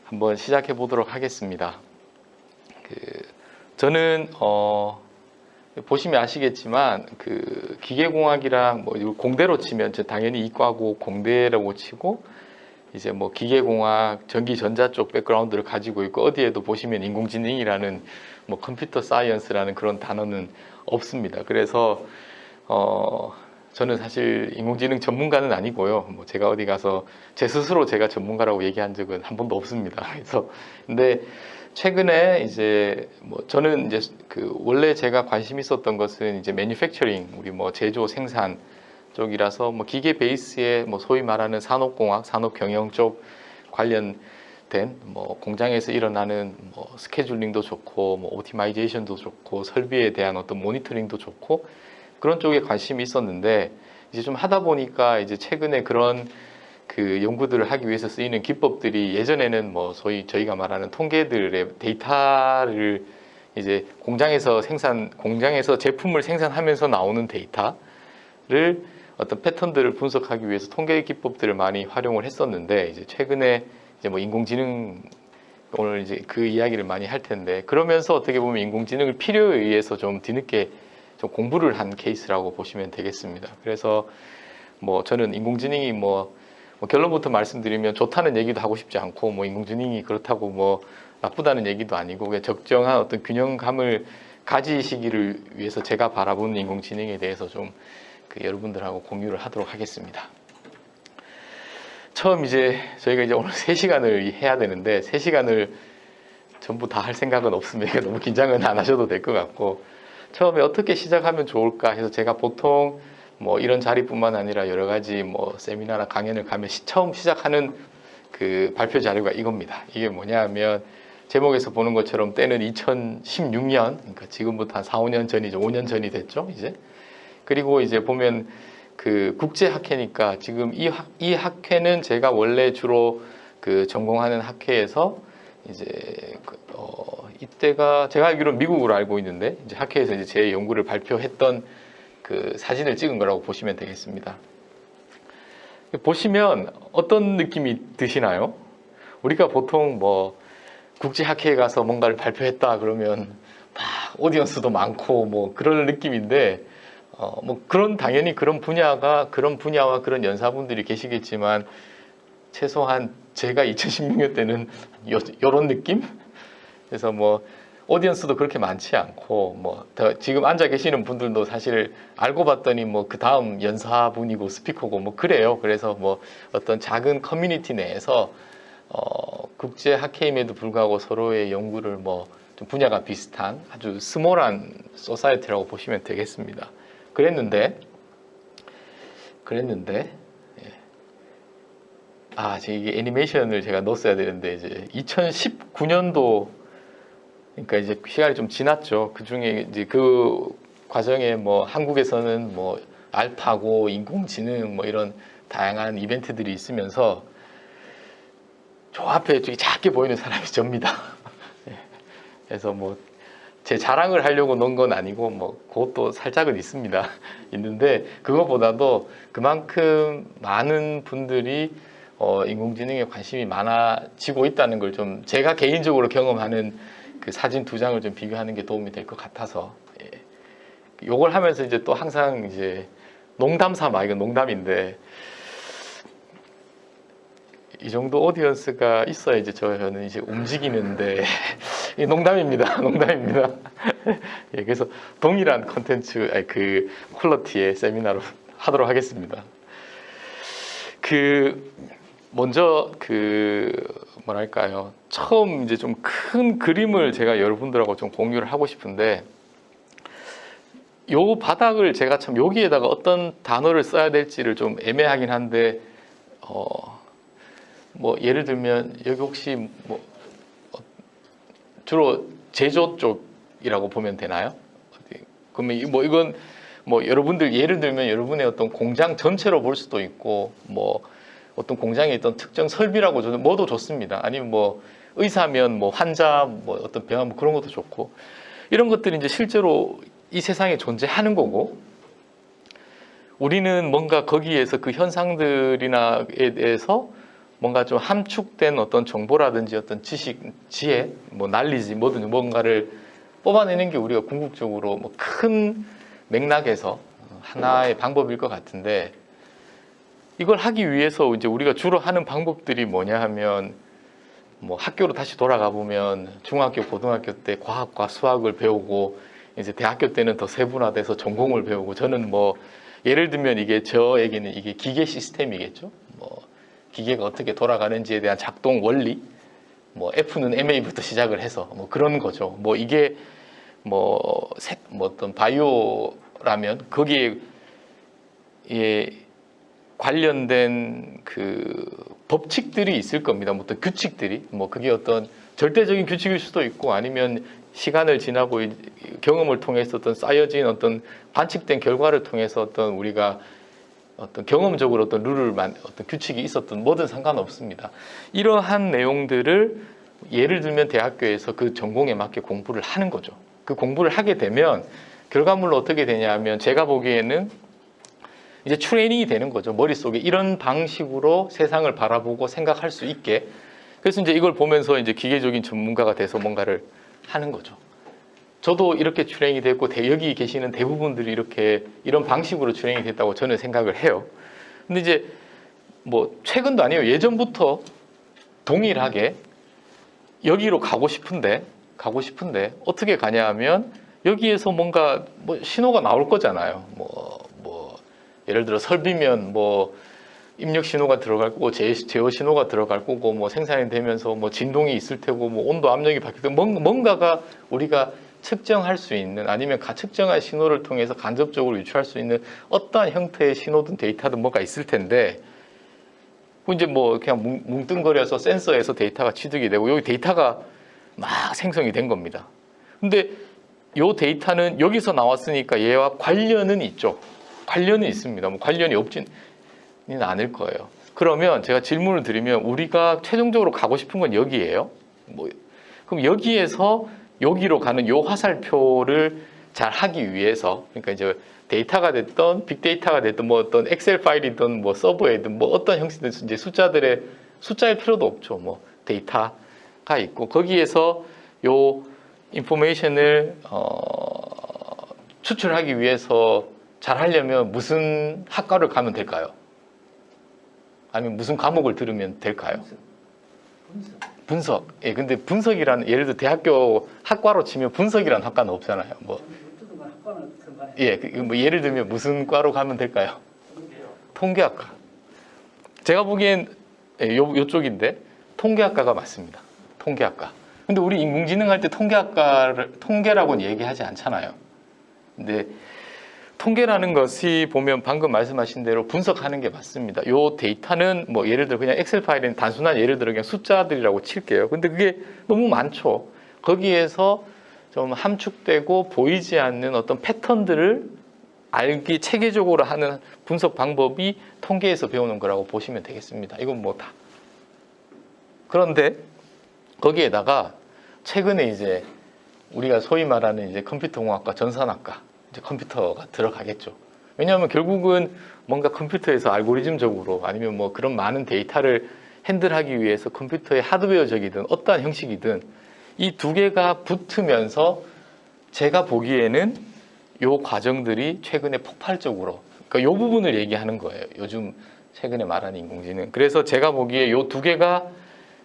한번 시작해 보도록 하겠습니다. 저는 보시면 아시겠지만 기계공학이랑 뭐 공대로 치면 당연히 이과고 공대라고 치고 이제 뭐 기계공학, 전기전자 쪽 백그라운드를 가지고 있고 어디에도 보시면 인공지능이라는 뭐 컴퓨터 사이언스라는 그런 단어는 없습니다. 그래서 저는 사실 인공지능 전문가는 아니고요. 뭐 제가 어디 가서 제 스스로 제가 전문가라고 얘기한 적은 한 번도 없습니다. 그래서 근데 최근에 이제 뭐 저는 이제 원래 제가 관심 있었던 것은 이제 매뉴팩처링, 우리 뭐 제조 생산 쪽이라서 뭐 기계 베이스에 뭐 소위 말하는 산업공학, 산업경영 쪽 관련된 뭐 공장에서 일어나는 뭐 스케줄링도 좋고 뭐 오티마이제이션도 좋고 설비에 대한 어떤 모니터링도 좋고 그런 쪽에 관심이 있었는데 이제 좀 하다 보니까 이제 최근에 그런 연구들을 하기 위해서 쓰이는 기법들이 예전에는 뭐 소위 저희가 말하는 통계들의 데이터를 이제 공장에서 제품을 생산하면서 나오는 데이터를 어떤 패턴들을 분석하기 위해서 통계 기법들을 많이 활용을 했었는데 이제 최근에 이제 뭐 인공지능 오늘 이제 그 이야기를 많이 할 텐데 그러면서 어떻게 보면 인공지능을 필요에 의해서 좀 뒤늦게 좀 공부를 한 케이스라고 보시면 되겠습니다. 그래서 뭐 저는 인공지능이 뭐 결론부터 말씀드리면 좋다는 얘기도 하고 싶지 않고 뭐 인공지능이 그렇다고 뭐 나쁘다는 얘기도 아니고 그냥 적정한 어떤 균형감을 가지시기를 위해서 제가 바라보는 인공지능에 대해서 좀 여러분들하고 공유를 하도록 하겠습니다. 처음 이제 저희가 이제 오늘 3시간을 해야 되는데 3시간을 전부 다 할 생각은 없습니다. 너무 긴장은 안 하셔도 될 것 같고 처음에 어떻게 시작하면 좋을까 해서 제가 보통 뭐 이런 자리뿐만 아니라 여러 가지 뭐 세미나나 강연을 가면 처음 시작하는 발표 자료가 이겁니다. 이게 뭐냐 하면 제목에서 보는 것처럼 때는 2016년, 그러니까 지금부터 한 4, 5년 전이죠. 5년 전이 됐죠, 이제. 그리고 이제 보면 국제학회니까 지금 이 학회는 제가 원래 주로 전공하는 학회에서 이제 이때가 제가 알기로 미국으로 알고 있는데 이제 학회에서 이제 제 연구를 발표했던 사진을 찍은 거라고 보시면 되겠습니다. 보시면 어떤 느낌이 드시나요? 우리가 보통 뭐 국제학회에 가서 뭔가를 발표했다 그러면 막 오디언스도 많고 뭐 그런 느낌인데 뭐 당연히 그런 분야와 그런 연사분들이 계시겠지만 최소한 제가 2016년 때는 요런 느낌? 그래서 뭐 오디언스도 그렇게 많지 않고 뭐 지금 앉아 계시는 분들도 사실 알고 봤더니 뭐 그 다음 연사분이고 스피커고 뭐 그래요. 그래서 뭐 어떤 작은 커뮤니티 내에서 국제 학회임에도 불구하고 서로의 연구를 뭐 좀 분야가 비슷한 아주 스몰한 소사이어티라고 보시면 되겠습니다. 그랬는데 이게 애니메이션을 제가 넣었어야 되는데 이제 2019년도 그러니까 이제 시간이 좀 지났죠. 그 중에 이제 그 과정에 뭐 한국에서는 뭐 알파고 인공지능 뭐 이런 다양한 이벤트들이 있으면서 저 앞에 저기 작게 보이는 사람이 접니다. 그래서 뭐 제 자랑을 하려고 넣은 건 아니고 뭐 그것도 살짝은 있습니다. 있는데 그거보다도 그만큼 많은 분들이 인공지능에 관심이 많아지고 있다는 걸 좀 제가 개인적으로 경험하는 사진 2장을 좀 비교하는 게 도움이 될 것 같아서 요걸 하면서 이제 또 항상 이제 농담 삼아 이건 농담인데 이 정도 오디언스가 있어야 이제 저는 이제 움직이는데 농담입니다. 농담입니다. 그래서 동일한 컨텐츠 퀄리티의 세미나로 하도록 하겠습니다. 먼저 뭐랄까요, 처음 이제 좀 큰 그림을 제가 여러분들하고 좀 공유를 하고 싶은데 요 바닥을 제가 참 여기에다가 어떤 단어를 써야 될지를 좀 애매하긴 한데 뭐 예를 들면 여기 혹시 뭐 주로 제조 쪽이라고 보면 되나요? 그러면 뭐 이건 뭐 여러분들 예를 들면 여러분의 어떤 공장 전체로 볼 수도 있고 뭐 어떤 공장에 있던 특정 설비라고 저는 뭐도 좋습니다. 아니면 뭐 의사면 뭐 환자 뭐 어떤 병원 뭐 그런 것도 좋고 이런 것들이 이제 실제로 이 세상에 존재하는 거고 우리는 뭔가 거기에서 그 현상들이나에 대해서 뭔가 좀 함축된 어떤 정보라든지 어떤 지식, 지혜, 뭐 난리지 뭐든 뭔가를 뽑아내는 게 우리가 궁극적으로 뭐 큰 맥락에서 하나의 방법일 것 같은데, 이걸 하기 위해서 이제 우리가 주로 하는 방법들이 뭐냐 하면, 뭐 학교로 다시 돌아가 보면 중학교, 고등학교 때 과학과 수학을 배우고, 이제 대학교 때는 더 세분화돼서 전공을 배우고, 저는 뭐 예를 들면 이게 저에게는 이게 기계 시스템이겠죠. 뭐 기계가 어떻게 돌아가는지에 대한 작동 원리, 뭐 F는 MA부터 시작을 해서 뭐 그런 거죠. 뭐 이게 뭐 어떤 바이오라면 거기에 관련된 그 법칙들이 있을 겁니다. 뭐 어떤 규칙들이, 뭐 그게 어떤 절대적인 규칙일 수도 있고, 아니면 시간을 지나고 경험을 통해서 어떤 쌓여진 어떤 관측된 결과를 통해서 어떤 우리가 어떤 경험적으로 어떤 어떤 규칙이 있었던 뭐든 상관없습니다. 이러한 내용들을 예를 들면 대학교에서 그 전공에 맞게 공부를 하는 거죠. 그 공부를 하게 되면 결과물로 어떻게 되냐 하면, 제가 보기에는 이제 트레이닝이 되는 거죠. 머릿속에 이런 방식으로 세상을 바라보고 생각할 수 있게. 그래서 이제 이걸 보면서 이제 기계적인 전문가가 돼서 뭔가를 하는 거죠. 저도 이렇게 트레이닝이 됐고, 여기 계시는 대부분들이 이런 방식으로 트레이닝이 됐다고 저는 생각을 해요. 근데 이제 뭐 최근도 아니에요. 예전부터 동일하게 여기로 가고 싶은데 어떻게 가냐 하면, 여기에서 뭔가 뭐 신호가 나올 거잖아요. 뭐 예를 들어 설비면 뭐 입력 신호가 들어갈 거고, 제어 신호가 들어갈 거고, 뭐 생산이 되면서 뭐 진동이 있을 테고, 뭐 온도 압력이 바뀔 테고, 뭔가가 우리가 측정할 수 있는, 아니면 측정할 신호를 통해서 간접적으로 유추할 수 있는 어떠한 형태의 신호든 데이터든 뭐가 있을 텐데, 이제 뭐 그냥 뭉뚱거려서 센서에서 데이터가 취득이 되고, 여기 데이터가 막 생성이 된 겁니다. 근데 이 데이터는 여기서 나왔으니까 얘와 관련은 있죠. 관련이 있습니다. 뭐 관련이 없지는 않을 거예요. 그러면 제가 질문을 드리면, 우리가 최종적으로 가고 싶은 건 여기예요. 그럼 여기에서 여기로 가는 요 화살표를 잘 하기 위해서, 그러니까 이제 데이터가 됐던 빅데이터가 됐던 뭐 어떤 엑셀 파일이든 뭐 서버에든 뭐 어떤 형식이든 이제 숫자일 필요도 없죠. 뭐 데이터가 있고, 거기에서 요 인포메이션을 추출하기 위해서 잘 하려면 무슨 학과를 가면 될까요? 아니면 무슨 과목을 들으면 될까요? 분석. 예, 근데 분석이라는, 예를 들어 대학교 학과로 치면 분석이라는 학과는 없잖아요. 뭐 예, 뭐 예를 들면 무슨 과로 가면 될까요? 통계학과. 제가 보기엔 요쪽인데 통계학과가 맞습니다. 통계학과. 근데 우리 인공지능 할 때 통계라고는 얘기하지 않잖아요. 근데 통계라는 것이 보면 방금 말씀하신 대로 분석하는 게 맞습니다. 요 데이터는 뭐 예를 들어 그냥 엑셀 파일은 단순한 예를 들어 그냥 숫자들이라고 칠게요. 근데 그게 너무 많죠. 거기에서 좀 함축되고 보이지 않는 어떤 패턴들을 알기 체계적으로 하는 분석 방법이 통계에서 배우는 거라고 보시면 되겠습니다. 이건 뭐 다. 그런데 거기에다가 최근에 이제 우리가 소위 말하는 이제 컴퓨터공학과, 전산학과, 이제 컴퓨터가 들어가겠죠. 왜냐하면 결국은 뭔가 컴퓨터에서 알고리즘적으로 아니면 뭐 그런 많은 데이터를 핸들하기 위해서 컴퓨터의 하드웨어적이든 어떠한 형식이든 이 두 개가 붙으면서 제가 보기에는 요 과정들이 최근에 폭발적으로, 그러니까 요 부분을 얘기하는 거예요. 요즘 최근에 말하는 인공지능. 그래서 제가 보기에 요 두 개가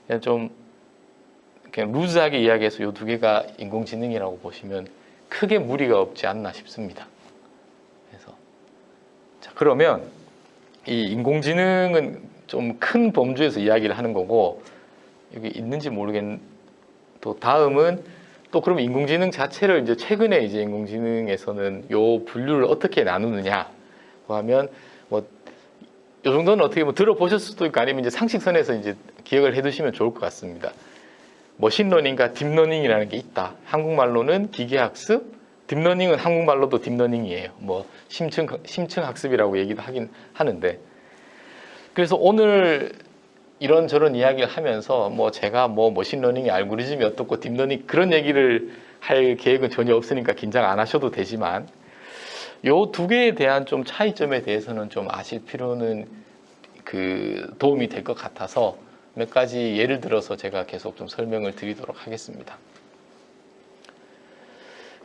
그냥 좀 그냥 루즈하게 이야기해서 요 두 개가 인공지능이라고 보시면 크게 무리가 없지 않나 싶습니다. 그래서 자, 그러면 이 인공지능은 좀 큰 범주에서 이야기를 하는 거고, 여기 있는지 모르겠는데 또 다음은 또 그럼 인공지능 자체를 이제 최근에 이제 인공지능에서는 요 분류를 어떻게 나누느냐고 하면, 뭐 요 정도는 어떻게 뭐 들어보셨을 수도 있고, 아니면 이제 상식선에서 이제 기억을 해두시면 좋을 것 같습니다. 머신러닝과 딥러닝이라는 게 있다. 한국말로는 기계학습, 딥러닝은 한국말로도 딥러닝이에요. 뭐 심층학습이라고 얘기도 하긴 하는데, 그래서 오늘 이런저런 이야기를 하면서 뭐 제가 뭐 머신러닝의 알고리즘이 어떻고 딥러닝 그런 얘기를 할 계획은 전혀 없으니까 긴장 안 하셔도 되지만, 요 두 개에 대한 좀 차이점에 대해서는 좀 아실 필요는 도움이 될 것 같아서 몇 가지 예를 들어서 제가 계속 좀 설명을 드리도록 하겠습니다.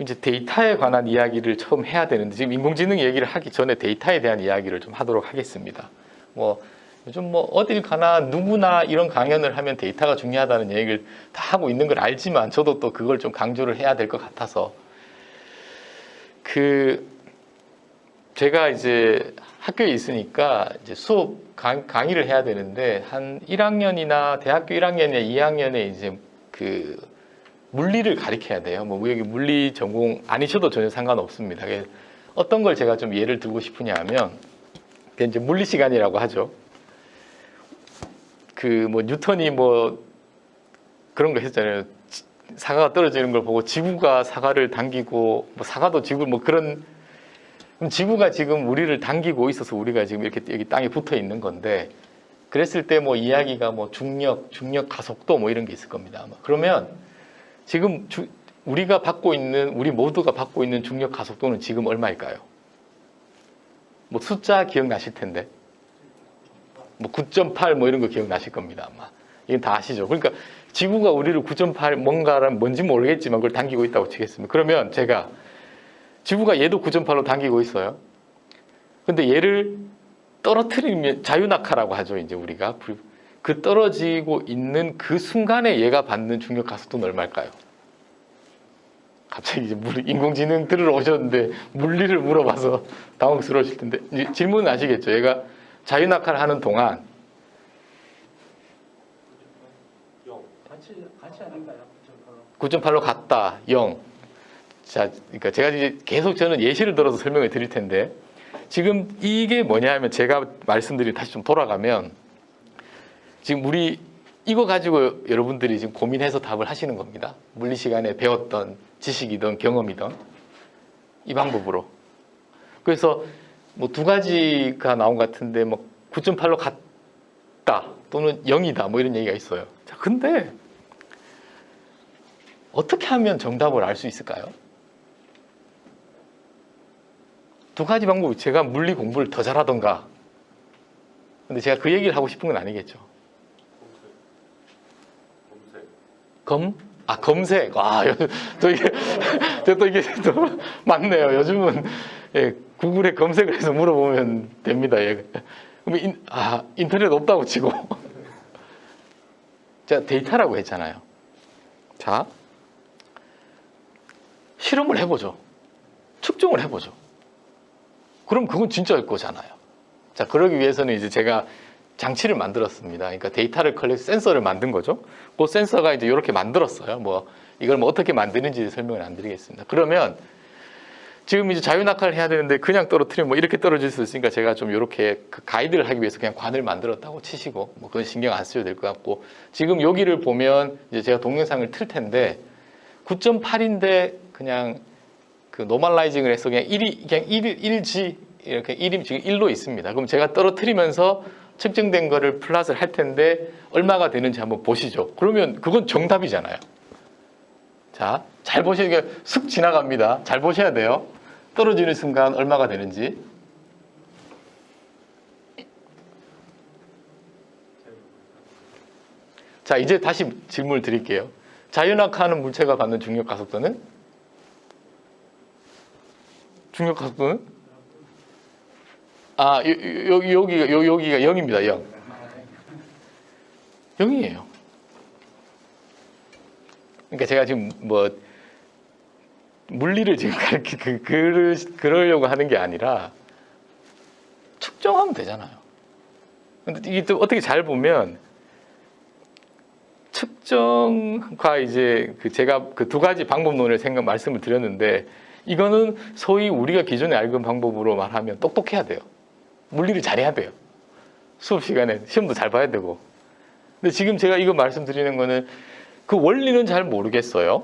이제 데이터에 관한 이야기를 처음 해야 되는데 지금 인공지능 얘기를 하기 전에 데이터에 대한 이야기를 좀 하도록 하겠습니다. 뭐 요즘 뭐 어딜 가나 누구나 이런 강연을 하면 데이터가 중요하다는 얘기를 다 하고 있는 걸 알지만 저도 또 그걸 좀 강조를 해야 될 것 같아서 제가 이제 학교에 있으니까 이제 수업 강의를 해야 되는데 한 1학년이나 대학교 1학년이나 2학년에 이제 그 물리를 가르쳐야 돼요. 뭐 여기 물리 전공 아니셔도 전혀 상관없습니다. 어떤 걸 제가 좀 예를 들고 싶으냐 하면 그게 이제 물리 시간이라고 하죠. 그 뭐 뉴턴이 뭐 그런 거 했잖아요. 사과가 떨어지는 걸 보고 지구가 사과를 당기고 뭐 사과도 지구 뭐 그런 그럼 지구가 지금 우리를 당기고 있어서 우리가 지금 이렇게 여기 땅에 붙어 있는 건데 그랬을 때 뭐 이야기가 뭐 중력 가속도 뭐 이런 게 있을 겁니다. 아마. 그러면 지금 우리가 받고 있는 우리 모두가 받고 있는 중력 가속도는 지금 얼마일까요? 뭐 숫자 기억나실 텐데 뭐 9.8 뭐 이런 거 기억나실 겁니다. 아마 이건 다 아시죠? 그러니까 지구가 우리를 9.8 뭔가는 뭔지 모르겠지만 그걸 당기고 있다고 치겠습니다. 그러면 제가 지구가 얘도 9.8로 당기고 있어요. 근데 얘를 떨어뜨리면 자유낙하라고 하죠. 이제 우리가 그 떨어지고 있는 그 순간에 얘가 받는 중력 가속도는 얼마일까요? 갑자기 이제 인공지능 들으러 오셨는데 물리를 물어봐서 당황스러우실 텐데 이제 질문은 아시겠죠? 얘가 자유낙하를 하는 동안 같이 아닌가요? 9.8로 갔다 0. 자, 그러니까 제가 이제 계속 저는 예시를 들어서 설명을 드릴 텐데 지금 이게 뭐냐 하면 제가 말씀드린 다시 좀 돌아가면 지금 우리 이거 가지고 여러분들이 지금 고민해서 답을 하시는 겁니다. 물리 시간에 배웠던 지식이든 경험이든 이 방법으로. 그래서 뭐 두 가지가 나온 것 같은데 뭐 9.8로 갔다 또는 0이다 뭐 이런 얘기가 있어요. 자, 근데 어떻게 하면 정답을 알 수 있을까요? 두 가지 방법이 제가 물리 공부를 더 잘하던가 근데 제가 그 얘기를 하고 싶은 건 아니겠죠. 검색. 또 이게 또 맞네요. 요즘은 예, 구글에 검색을 해서 물어보면 됩니다. 예. 그럼 인터넷 없다고 치고. 제가 데이터라고 했잖아요. 자, 실험을 해보죠. 측정을 해보죠. 그럼 그건 진짜일 거잖아요. 자, 그러기 위해서는 이제 제가 장치를 만들었습니다. 그러니까 데이터를 센서를 만든 거죠. 그 센서가 이제 이렇게 만들었어요. 뭐 이걸 뭐 어떻게 만드는지 설명을 안 드리겠습니다. 그러면 지금 이제 자유낙하를 해야 되는데 그냥 떨어뜨리면 뭐 이렇게 떨어질 수 있으니까 제가 좀 이렇게 그 가이드를 하기 위해서 그냥 관을 만들었다고 치시고 뭐 그건 신경 안 쓰셔도 될 것 같고 지금 여기를 보면 이제 제가 동영상을 틀 텐데 9.8인데 그냥 그 노멀라이징을 해서 그냥 1G 이렇게 1이 지금 1로 있습니다. 그럼 제가 떨어뜨리면서 측정된 거를 플롯을 할 텐데 얼마가 되는지 한번 보시죠. 그러면 그건 정답이잖아요. 자, 잘 보시니까 쑥 지나갑니다. 잘 보셔야 돼요. 떨어지는 순간 얼마가 되는지. 자, 이제 다시 질문을 드릴게요. 자유낙하하는 물체가 받는 중력 가속도는? 중력 가속도는? 여기가 0입니다. 0. 0이에요. 그러니까 제가 지금 뭐 물리를 지금 그러려고 하는 게 아니라 측정하면 되잖아요. 근데 이게 또 어떻게 잘 보면 측정과 이제 제가 그 두 가지 방법론을 말씀을 드렸는데 이거는 소위 우리가 기존에 알던 방법으로 말하면 똑똑해야 돼요. 물리를 잘해야 돼요. 수업 시간에 시험도 잘 봐야 되고. 근데 지금 제가 이거 말씀드리는 거는 그 원리는 잘 모르겠어요.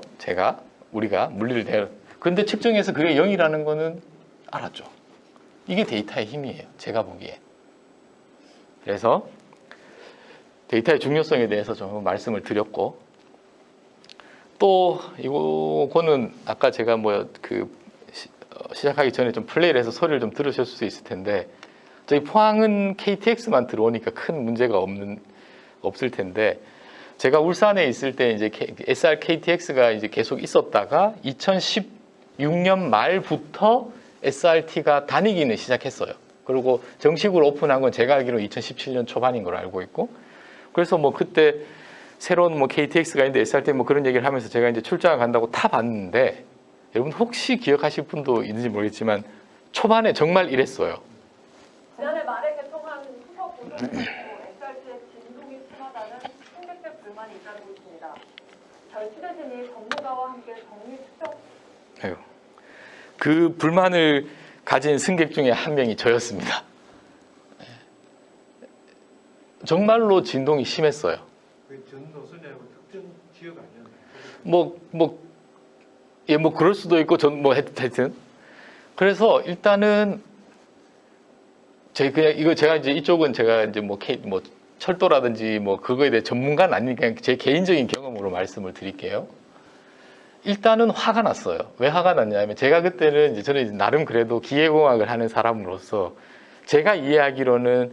우리가 물리를 대요. 근데 측정해서 그게 0이라는 거는 알았죠. 이게 데이터의 힘이에요. 제가 보기에. 그래서 데이터의 중요성에 대해서 좀 말씀을 드렸고 또 이거는 아까 제가 시작하기 전에 좀 플레이를 해서 소리를 좀 들으셨을 수 있을 텐데 저희 포항은 KTX만 들어오니까 큰 문제가 없는 없을 텐데 제가 울산에 있을 때 이제 SR KTX가 이제 계속 있었다가 2016년 말부터 SRT가 다니기는 시작했어요. 그리고 정식으로 오픈한 건 제가 알기로 2017년 초반인 걸로 알고 있고, 그래서 뭐 그때 새로운 뭐 KTX가 있는데 SRT 뭐 그런 얘기를 하면서 제가 이제 출장을 간다고 타봤는데, 여러분 혹시 기억하실 분도 있는지 모르겠지만 초반에 정말 이랬어요. 지난해 말에 개통한 후속 고속도로 SRT의 진동이 심하다는 승객들 불만이 잇따르고 있습니다. 저희 취재진이 전문가와 함께 정리 추적. 아유, 그 불만을 가진 승객 중에 한 명이 저였습니다. 정말로 진동이 심했어요. 전 노선이라고 특정 지역 아니었나요? 뭐 그럴 수도 있고 하여튼 그래서 일단은 제가 이제 이쪽은 제가 이제 뭐 철도라든지 뭐 그거에 대해 전문가는 아니니까 제 개인적인 경험으로 말씀을 드릴게요. 일단은 화가 났어요. 왜 화가 났냐면 제가 그때는 이제 저는 나름 그래도 기계공학을 하는 사람으로서 제가 이해하기로는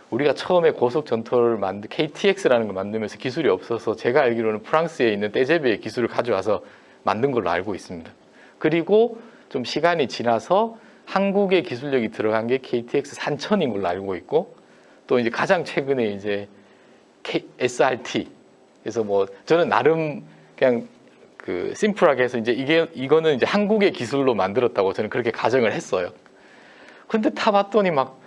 우리가 처음에 고속 전철을 KTX라는 걸 만들면서 기술이 없어서 제가 알기로는 프랑스에 있는 떼제베의 기술을 가져와서 만든 걸로 알고 있습니다. 그리고 좀 시간이 지나서 한국의 기술력이 들어간 게 KTX 산천인 걸로 알고 있고, 또 이제 가장 최근에 이제 SRT. 그래서 뭐 저는 나름 그냥 그 심플하게 해서 이제 이거는 이제 한국의 기술로 만들었다고 저는 그렇게 가정을 했어요. 근데 타봤더니 막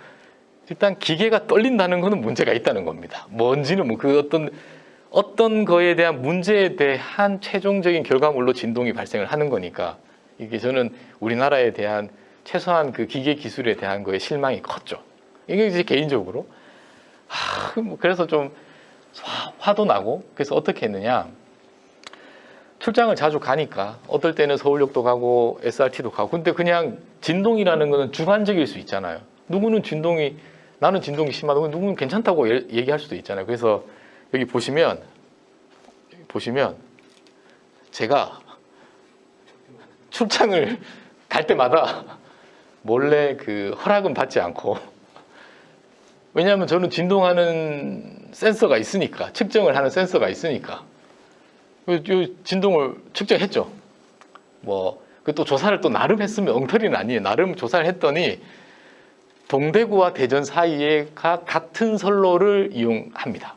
일단 기계가 떨린다는 거는 문제가 있다는 겁니다. 뭔지는 뭐 그 어떤 거에 대한 문제에 대한 최종적인 결과물로 진동이 발생을 하는 거니까, 이게 저는 우리나라에 대한 최소한 그 기계 기술에 대한 거에 실망이 컸죠. 이게 이제 개인적으로 그래서 좀 화도 나고, 그래서 어떻게 했느냐, 출장을 자주 가니까 어떨 때는 서울역도 가고 SRT도 가고, 근데 그냥 진동이라는 거는 주관적일 수 있잖아요. 누구는 나는 진동이 심하다고, 누구는 괜찮다고 얘기할 수도 있잖아요. 그래서 여기 보시면 제가 출장을 갈 때마다 몰래 그 허락은 받지 않고, 왜냐하면 저는 진동하는 센서가 있으니까, 측정을 하는 센서가 있으니까 이 진동을 측정했죠. 뭐 그 또 조사를 또 나름 했으면 엉터리는 아니에요. 나름 조사를 했더니 동대구와 대전 사이에가 같은 선로를 이용합니다.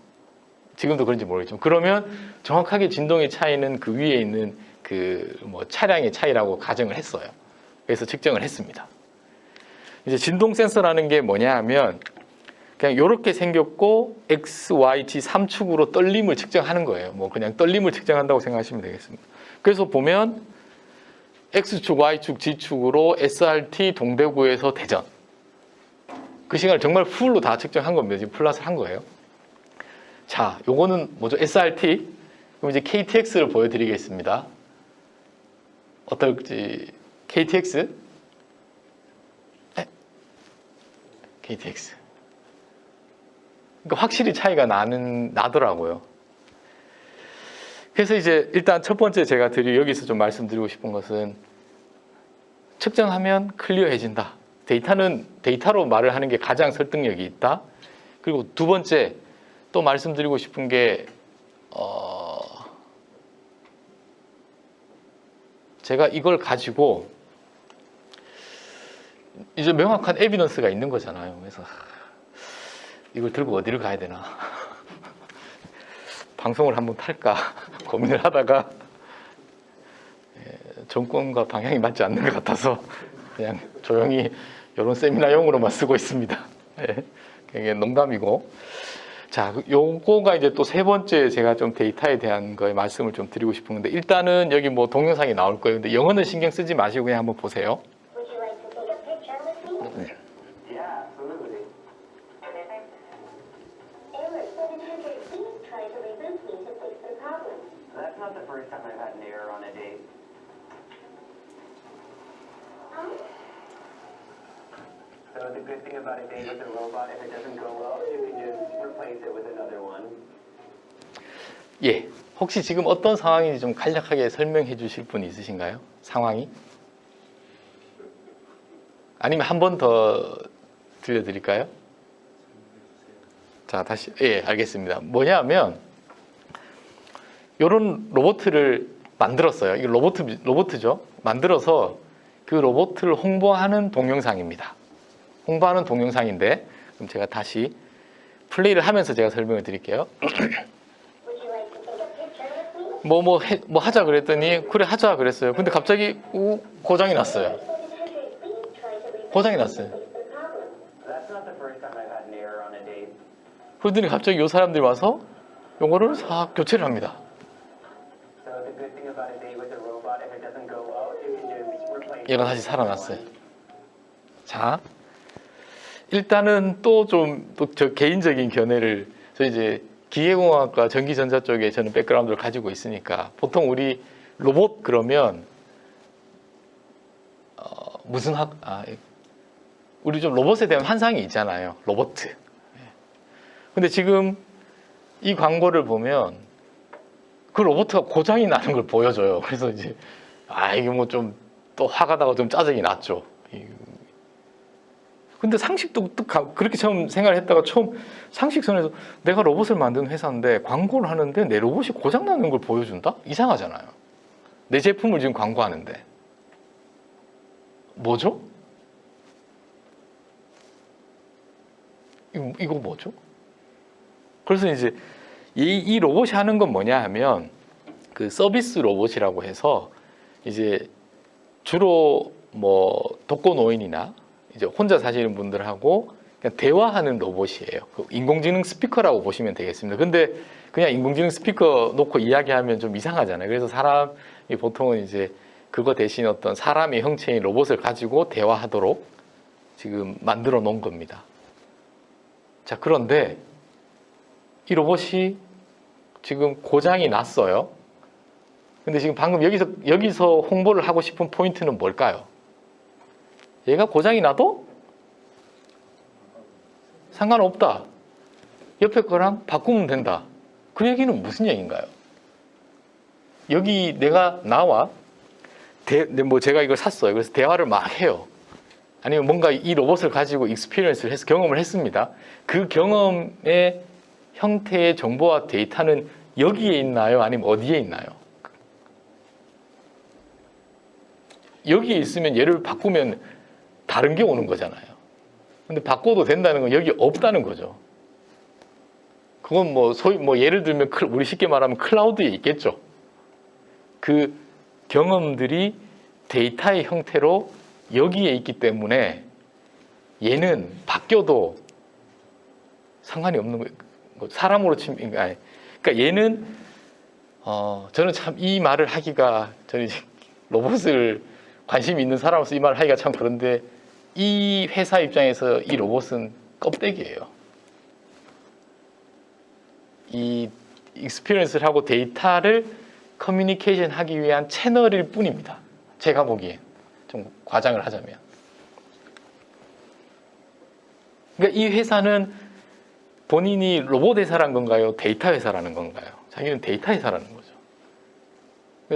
지금도 그런지 모르겠지만, 그러면 정확하게 진동의 차이는 그 위에 있는 그 뭐 차량의 차이라고 가정을 했어요. 그래서 측정을 했습니다. 이제 진동 센서라는 게 뭐냐 하면 그냥 이렇게 생겼고 X, Y, Z 3축으로 떨림을 측정하는 거예요. 뭐 그냥 떨림을 측정한다고 생각하시면 되겠습니다. 그래서 보면 X축, Y축, Z축으로 SRT 동대구에서 대전, 그 시간을 정말 풀로 다 측정한 겁니다. 지금 플러스를 한 거예요. 자, 요거는 뭐죠? SRT. 그럼 이제 KTX를 보여드리겠습니다. 어떨지. KTX. KTX. 그러니까 확실히 차이가 나더라고요. 그래서 이제 일단 첫 번째 제가 여기서 좀 말씀드리고 싶은 것은, 측정하면 클리어해진다. 데이터로 말을 하는 게 가장 설득력이 있다. 그리고 두 번째 또 말씀드리고 싶은 게 제가 이걸 가지고 이제 명확한 에비던스가 있는 거잖아요. 그래서 이걸 들고 어디를 가야 되나 방송을 한번 탈까 고민을 하다가 정권과 방향이 맞지 않는 것 같아서 그냥 조용히 이런 세미나용으로만 쓰고 있습니다. 이게 농담이고. 자, 요거가 이제 또 세 번째 제가 좀 데이터에 대한 거에 말씀을 좀 드리고 싶은 건데, 일단은 여기 뭐 동영상이 나올 거예요. 근데 영어는 신경 쓰지 마시고 그냥 한번 보세요. Would you like to take a picture with me? Yeah, absolutely. Error 700. Please try to reboot me to fix the problem. That's not the first time I've had an error on a date. So the good thing about a date with a robot, if it doesn't go well, you can just replace it with another one. 예, 혹시 지금 어떤 상황인지 좀 간략하게 설명해 주실 분 있으신가요? 상황이? 아니면 한 번 더 들려드릴까요? 자, 다시 예, 알겠습니다. 뭐냐면 요런 로봇을 만들었어요. 이거 로봇이죠. 만들어서 그 로봇을 홍보하는 동영상입니다. 홍보하는 동영상인데 그럼 제가 다시 플레이를 하면서 제가 설명을 드릴게요. Would you like to take a picture with me? 뭐 하자 그랬더니 그래 하자 그랬어요. 근데 갑자기 고장이 났어요. Please try to reboot 고장이 났어요. the problem. That's not the first time I've had an error on a date. 그러더니 갑자기 요 사람들이 와서 요거를 싹 교체를 합니다. So the good thing about a date with a robot, if it doesn't go well, you can just replace 얘가 다시 살아났어요. 자, 일단은 또 저 개인적인 견해를 저 이제 기계공학과 전기전자 쪽에 저는 백그라운드를 가지고 있으니까 보통 우리 로봇 그러면 우리 좀 로봇에 대한 환상이 있잖아요. 로봇. 근데 지금 이 광고를 보면 그 로봇가 고장이 나는 걸 보여줘요. 그래서 이제 이게 뭐 좀 또 화가 나고 좀 짜증이 났죠. 근데 상식도 그렇게 처음 생각을 했다가 처음 상식선에서 내가 로봇을 만드는 회사인데 광고를 하는데 내 로봇이 고장 나는 걸 보여준다? 이상하잖아요. 내 제품을 지금 광고하는데 뭐죠? 이거 뭐죠? 그래서 이제 이 로봇이 하는 건 뭐냐 하면 그 서비스 로봇이라고 해서 이제 주로 뭐 독거노인이나 이제 혼자 사시는 분들하고 그냥 대화하는 로봇이에요. 그 인공지능 스피커라고 보시면 되겠습니다. 근데 그냥 인공지능 스피커 놓고 이야기하면 좀 이상하잖아요. 그래서 사람이 보통은 이제 그거 대신 어떤 사람의 형체인 로봇을 가지고 대화하도록 지금 만들어 놓은 겁니다. 자, 그런데 이 로봇이 지금 고장이 났어요. 근데 지금 방금 여기서 홍보를 하고 싶은 포인트는 뭘까요? 얘가 고장이 나도 상관없다. 옆에 거랑 바꾸면 된다. 그 얘기는 무슨 얘기인가요? 여기 내가 나와 뭐 제가 이걸 샀어요. 그래서 대화를 막 해요. 아니면 뭔가 이 로봇을 가지고 익스피리언스를 해서 경험을 했습니다. 그 경험의 형태의 정보와 데이터는 여기에 있나요? 아니면 어디에 있나요? 여기에 있으면 얘를 바꾸면 다른 게 오는 거잖아요. 근데 바꿔도 된다는 건 여기 없다는 거죠. 그건 뭐 소위 뭐 예를 들면 우리 쉽게 말하면 클라우드에 있겠죠. 그 경험들이 데이터의 형태로 여기에 있기 때문에 얘는 바뀌어도 상관이 없는 거예요. 사람으로 치면 그러니까 얘는 저는 참 이 말을 하기가 저는 로봇을 관심이 있는 사람으로서 이 말을 하기가 참 그런데 이 회사 입장에서 이 로봇은 껍데기예요. 이 익스피리언스를 하고 데이터를 커뮤니케이션 하기 위한 채널일 뿐입니다. 제가 보기엔 좀 과장을 하자면. 그러니까 이 회사는 본인이 로봇 회사라는 건가요? 데이터 회사라는 건가요? 자기는 데이터 회사라는 거죠.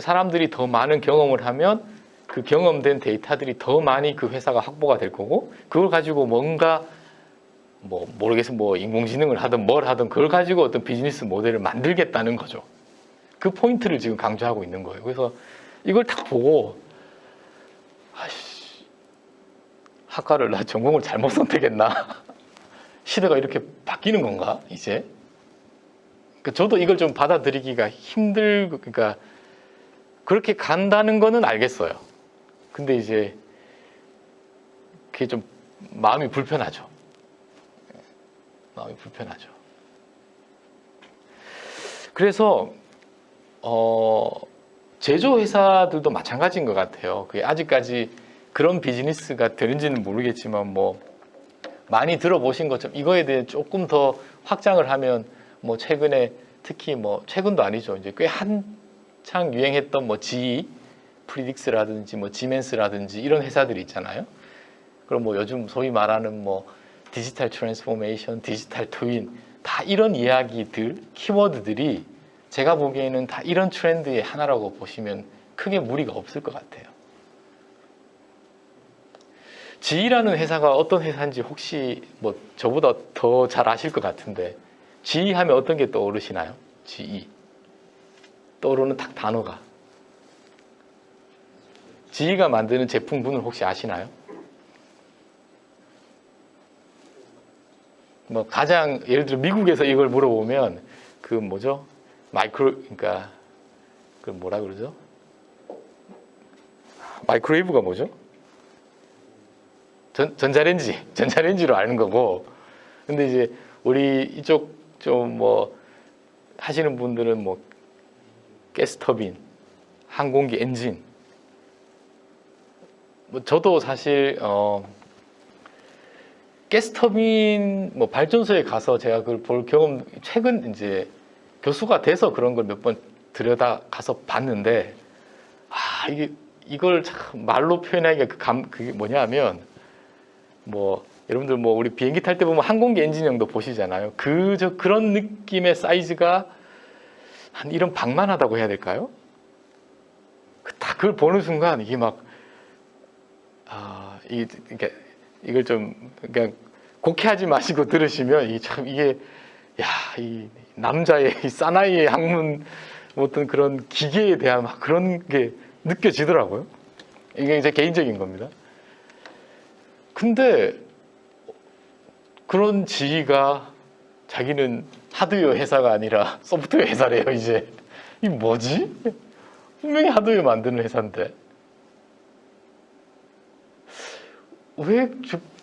사람들이 더 많은 경험을 하면 그 경험된 데이터들이 더 많이 그 회사가 확보가 될 거고 그걸 가지고 뭔가 뭐 모르겠어요. 뭐 인공지능을 하든 뭘 하든 그걸 가지고 어떤 비즈니스 모델을 만들겠다는 거죠. 그 포인트를 지금 강조하고 있는 거예요. 그래서 이걸 딱 보고 학과를 나 전공을 잘못 선택했나? 시대가 이렇게 바뀌는 건가 이제? 그러니까 저도 이걸 좀 받아들이기가 그러니까 그렇게 간다는 거는 알겠어요. 근데 이제 그게 좀 마음이 불편하죠. 마음이 불편하죠. 그래서 제조회사들도 마찬가지인 것 같아요. 그게 아직까지 그런 비즈니스가 되는지는 모르겠지만 뭐 많이 들어보신 것처럼 이거에 대해 조금 더 확장을 하면 뭐 최근에 특히 뭐 최근도 아니죠. 이제 꽤 한창 유행했던 뭐 GE 프리딕스라든지 뭐 지멘스라든지 이런 회사들이 있잖아요. 그럼 뭐 요즘 소위 말하는 뭐 디지털 트랜스포메이션, 디지털 트윈 다 이런 이야기들, 키워드들이 제가 보기에는 다 이런 트렌드의 하나라고 보시면 크게 무리가 없을 것 같아요. GE라는 회사가 어떤 회사인지 혹시 뭐 저보다 더 잘 아실 것 같은데 GE 하면 어떤 게 떠오르시나요? GE. 떠오르는 딱 단어가. GE가 만드는 제품군을 혹시 아시나요? 뭐 가장 예를 들어 미국에서 이걸 물어보면 그 뭐죠? 그러니까 그 뭐라 그러죠? 마이크로웨이브가 뭐죠? 전자레인지로 아는 거고. 근데 이제 우리 이쪽 좀 뭐 하시는 분들은 뭐 가스터빈, 항공기 엔진. 뭐 저도 사실 가스터빈 뭐 발전소에 가서 제가 그걸 볼 경험 최근 이제 교수가 돼서 그런 걸 몇 번 들여다 가서 봤는데 이걸 참 말로 표현하기가 그게 뭐냐면 뭐 여러분들 뭐 우리 비행기 탈 때 보면 항공기 엔진형도 보시잖아요. 그런 느낌의 사이즈가 한 이런 방만하다고 해야 될까요? 딱 그걸 보는 순간 이게 막 이걸 좀 그냥 곡해하지 마시고 들으시면 이게 이 남자의 이 사나이의 학문 어떤 그런 기계에 대한 막 그런 게 느껴지더라고요. 이게 제 개인적인 겁니다. 근데 그런 지위가 자기는 하드웨어 회사가 아니라 소프트웨어 회사래요. 이제 이 뭐지? 분명히 하드웨어 만드는 회사인데 왜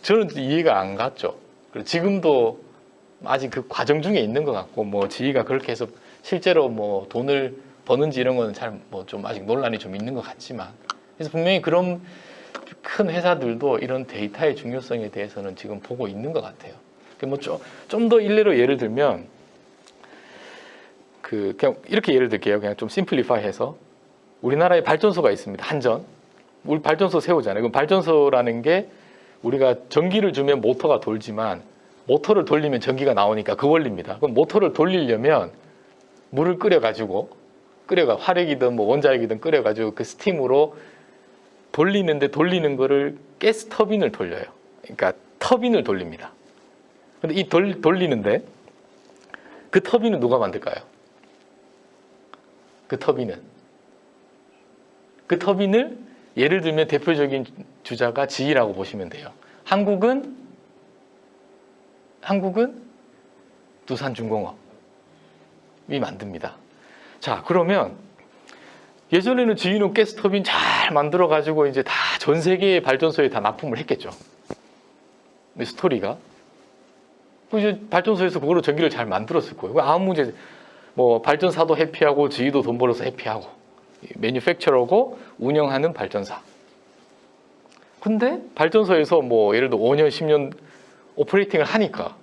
저는 이해가 안 갔죠. 지금도 아직 그 과정 중에 있는 것 같고 뭐 지위가 그렇게 해서 실제로 뭐 돈을 버는지 이런 거는 잘 뭐 좀 아직 논란이 좀 있는 것 같지만 그래서 분명히 그런 큰 회사들도 이런 데이터의 중요성에 대해서는 지금 보고 있는 것 같아요. 뭐 좀 더 일례로 예를 들면 그냥 이렇게 예를 들게요. 그냥 좀 심플리파이해서 우리나라에 발전소가 있습니다. 한전. 우리 발전소 세우잖아요. 그럼 발전소라는 게 우리가 전기를 주면 모터가 돌지만 모터를 돌리면 전기가 나오니까 그 원리입니다. 그럼 모터를 돌리려면 물을 끓여가지고 화력이든 뭐 원자력이든 끓여가지고 그 스팀으로 돌리는데 돌리는 거를 가스 터빈을 돌려요. 그러니까 터빈을 돌립니다. 근데 이 돌리는데 그 터빈은 누가 만들까요? 그 터빈을 예를 들면 대표적인 주자가 GE라고 보시면 돼요. 한국은 두산중공업이 만듭니다. 자, 그러면 예전에는 GE는 가스터빈 잘 만들어 가지고 이제 다 전 세계의 발전소에 다 납품을 했겠죠. 스토리가 이제 발전소에서 그걸로 전기를 잘 만들었을 거예요. 아무 문제 뭐 발전사도 해피하고 GE도 돈 벌어서 해피하고 매뉴팩처러고 운영하는 발전사. 근데 발전소에서 뭐 예를 들어 5년 10년 오퍼레이팅을 하니까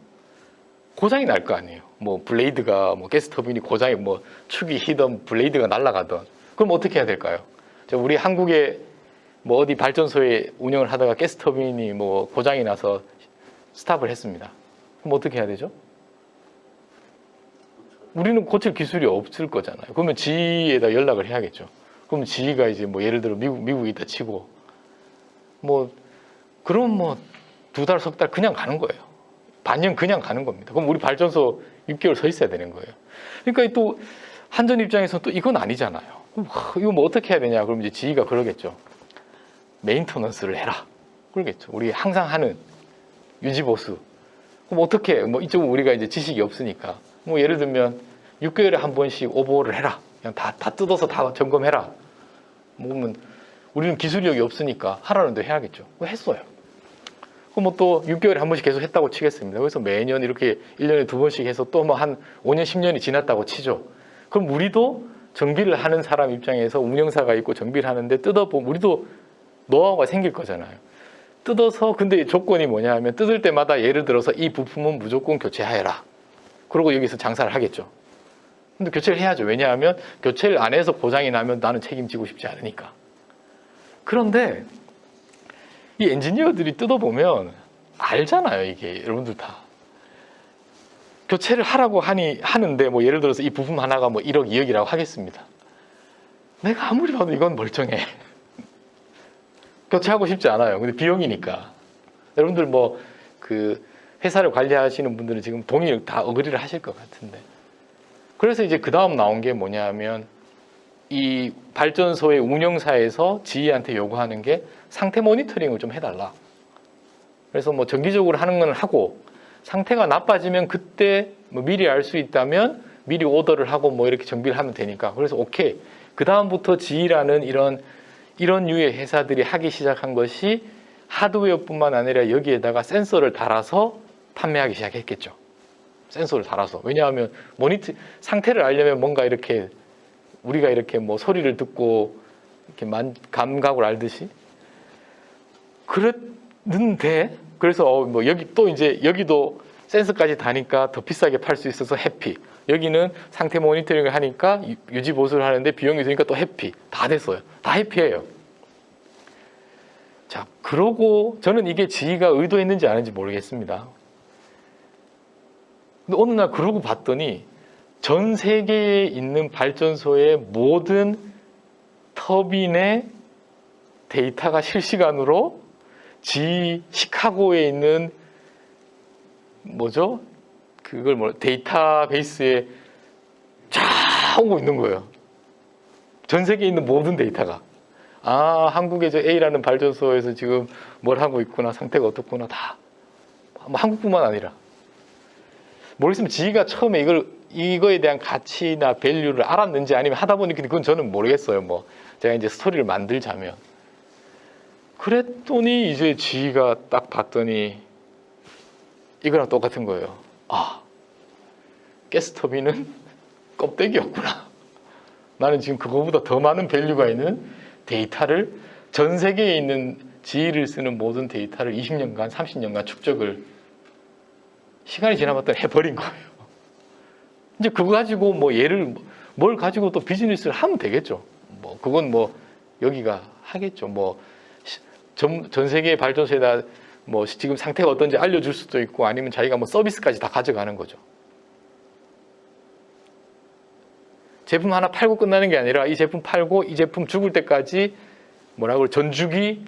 고장이 날 거 아니에요. 뭐 블레이드가 뭐 가스터빈이 고장이 뭐 축이 휘던 블레이드가 날아가던 그럼 어떻게 해야 될까요? 우리 한국에 뭐 어디 발전소에 운영을 하다가 가스터빈이 뭐 고장이 나서 스탑을 했습니다. 그럼 어떻게 해야 되죠? 우리는 고칠 기술이 없을 거잖아요. 그러면 GE에다 연락을 해야겠죠. 그럼 GE가 이제 뭐 예를 들어 미국에 있다 치고 뭐 그럼 뭐 2달, 석 달 그냥 가는 거예요. 반년 그냥 가는 겁니다. 그럼 우리 발전소 6개월 서 있어야 되는 거예요. 그러니까 또 한전 입장에서 또 이건 아니잖아요. 이거 뭐 어떻게 해야 되냐? 그럼 이제 GE가 그러겠죠. 메인터넌스를 해라. 그러겠죠. 우리 항상 하는 유지보수. 그럼 어떻게? 뭐 이쪽은 우리가 이제 지식이 없으니까. 뭐 예를 들면 6개월에 한 번씩 오버홀을 해라. 그냥 다 뜯어서 다 점검해라. 뭐 우리는 기술력이 없으니까 하라는 데 해야겠죠. 그거 했어요. 그럼 뭐 또 6개월에 한 번씩 계속 했다고 치겠습니다. 그래서 매년 이렇게 1년에 2번씩 해서 또 뭐 한 5년, 10년이 지났다고 치죠. 그럼 우리도 정비를 하는 사람 입장에서 운영사가 있고 정비를 하는데 뜯어보면 우리도 노하우가 생길 거잖아요. 뜯어서 근데 조건이 뭐냐 하면 뜯을 때마다 예를 들어서 이 부품은 무조건 교체하여라. 그러고 여기서 장사를 하겠죠. 근데 교체를 해야죠. 왜냐하면 교체를 안 해서 고장이 나면 나는 책임지고 싶지 않으니까. 그런데 이 엔지니어들이 뜯어보면 알잖아요. 이게 여러분들 다. 교체를 하라고 하는데 뭐 예를 들어서 이 부품 하나가 뭐 1억, 2억이라고 하겠습니다. 내가 아무리 봐도 이건 멀쩡해. 교체하고 싶지 않아요. 근데 비용이니까. 여러분들 뭐 그 회사를 관리하시는 분들은 지금 동의를 다 어그리를 하실 것 같은데. 그래서 이제 그 다음 나온 게 뭐냐면 이 발전소의 운영사에서 지휘한테 요구하는 게 상태 모니터링을 좀 해달라. 그래서 뭐 정기적으로 하는 건 하고 상태가 나빠지면 그때 뭐 미리 알 수 있다면 미리 오더를 하고 뭐 이렇게 정비를 하면 되니까. 그래서 오케이. 그 다음부터 지휘라는 이런 류의 회사들이 하기 시작한 것이 하드웨어뿐만 아니라 여기에다가 센서를 달아서 판매하기 시작했겠죠. 센서를 달아서. 왜냐하면 모니터 상태를 알려면 뭔가 이렇게 우리가 이렇게 뭐 소리를 듣고 이렇게 감각을 알듯이 그랬는데 그래서 뭐 여기 또 이제 여기도 센서까지 다니까 더 비싸게 팔 수 있어서 해피. 여기는 상태 모니터링을 하니까 유지 보수를 하는데 비용이 드니까 또 해피. 다 됐어요. 다 해피해요. 자, 그러고 저는 이게 지휘가 의도했는지 아닌지 모르겠습니다. 근데 어느 날 그러고 봤더니 전 세계에 있는 발전소의 모든 터빈의 데이터가 실시간으로 시카고에 있는 뭐죠? 그걸 데이터베이스에 쫙 오고 있는 거예요. 전 세계에 있는 모든 데이터가. 아, 한국의 저 A라는 발전소에서 지금 뭘 하고 있구나, 상태가 어떻구나, 다. 뭐 한국뿐만 아니라. 모르겠으면 지희가 처음에 이거에 대한 가치나 밸류를 알았는지 아니면 하다 보니까 그건 저는 모르겠어요. 뭐 제가 이제 스토리를 만들자면. 그랬더니 이제 지희가 딱 봤더니 이거랑 똑같은 거예요. 아, 가스터빈은 껍데기였구나. 나는 지금 그거보다 더 많은 밸류가 있는 데이터를 전 세계에 있는 지휘를 쓰는 모든 데이터를 20년간, 30년간 축적을 시간이 지나봤더니 해버린 거예요. 이제 그거 가지고 뭐 뭘 가지고 또 비즈니스를 하면 되겠죠. 뭐 그건 뭐 여기가 하겠죠. 뭐 전 세계의 발전소에다 뭐 지금 상태가 어떤지 알려줄 수도 있고 아니면 자기가 뭐 서비스까지 다 가져가는 거죠. 제품 하나 팔고 끝나는 게 아니라 이 제품 팔고 이 제품 죽을 때까지 뭐라고 전주기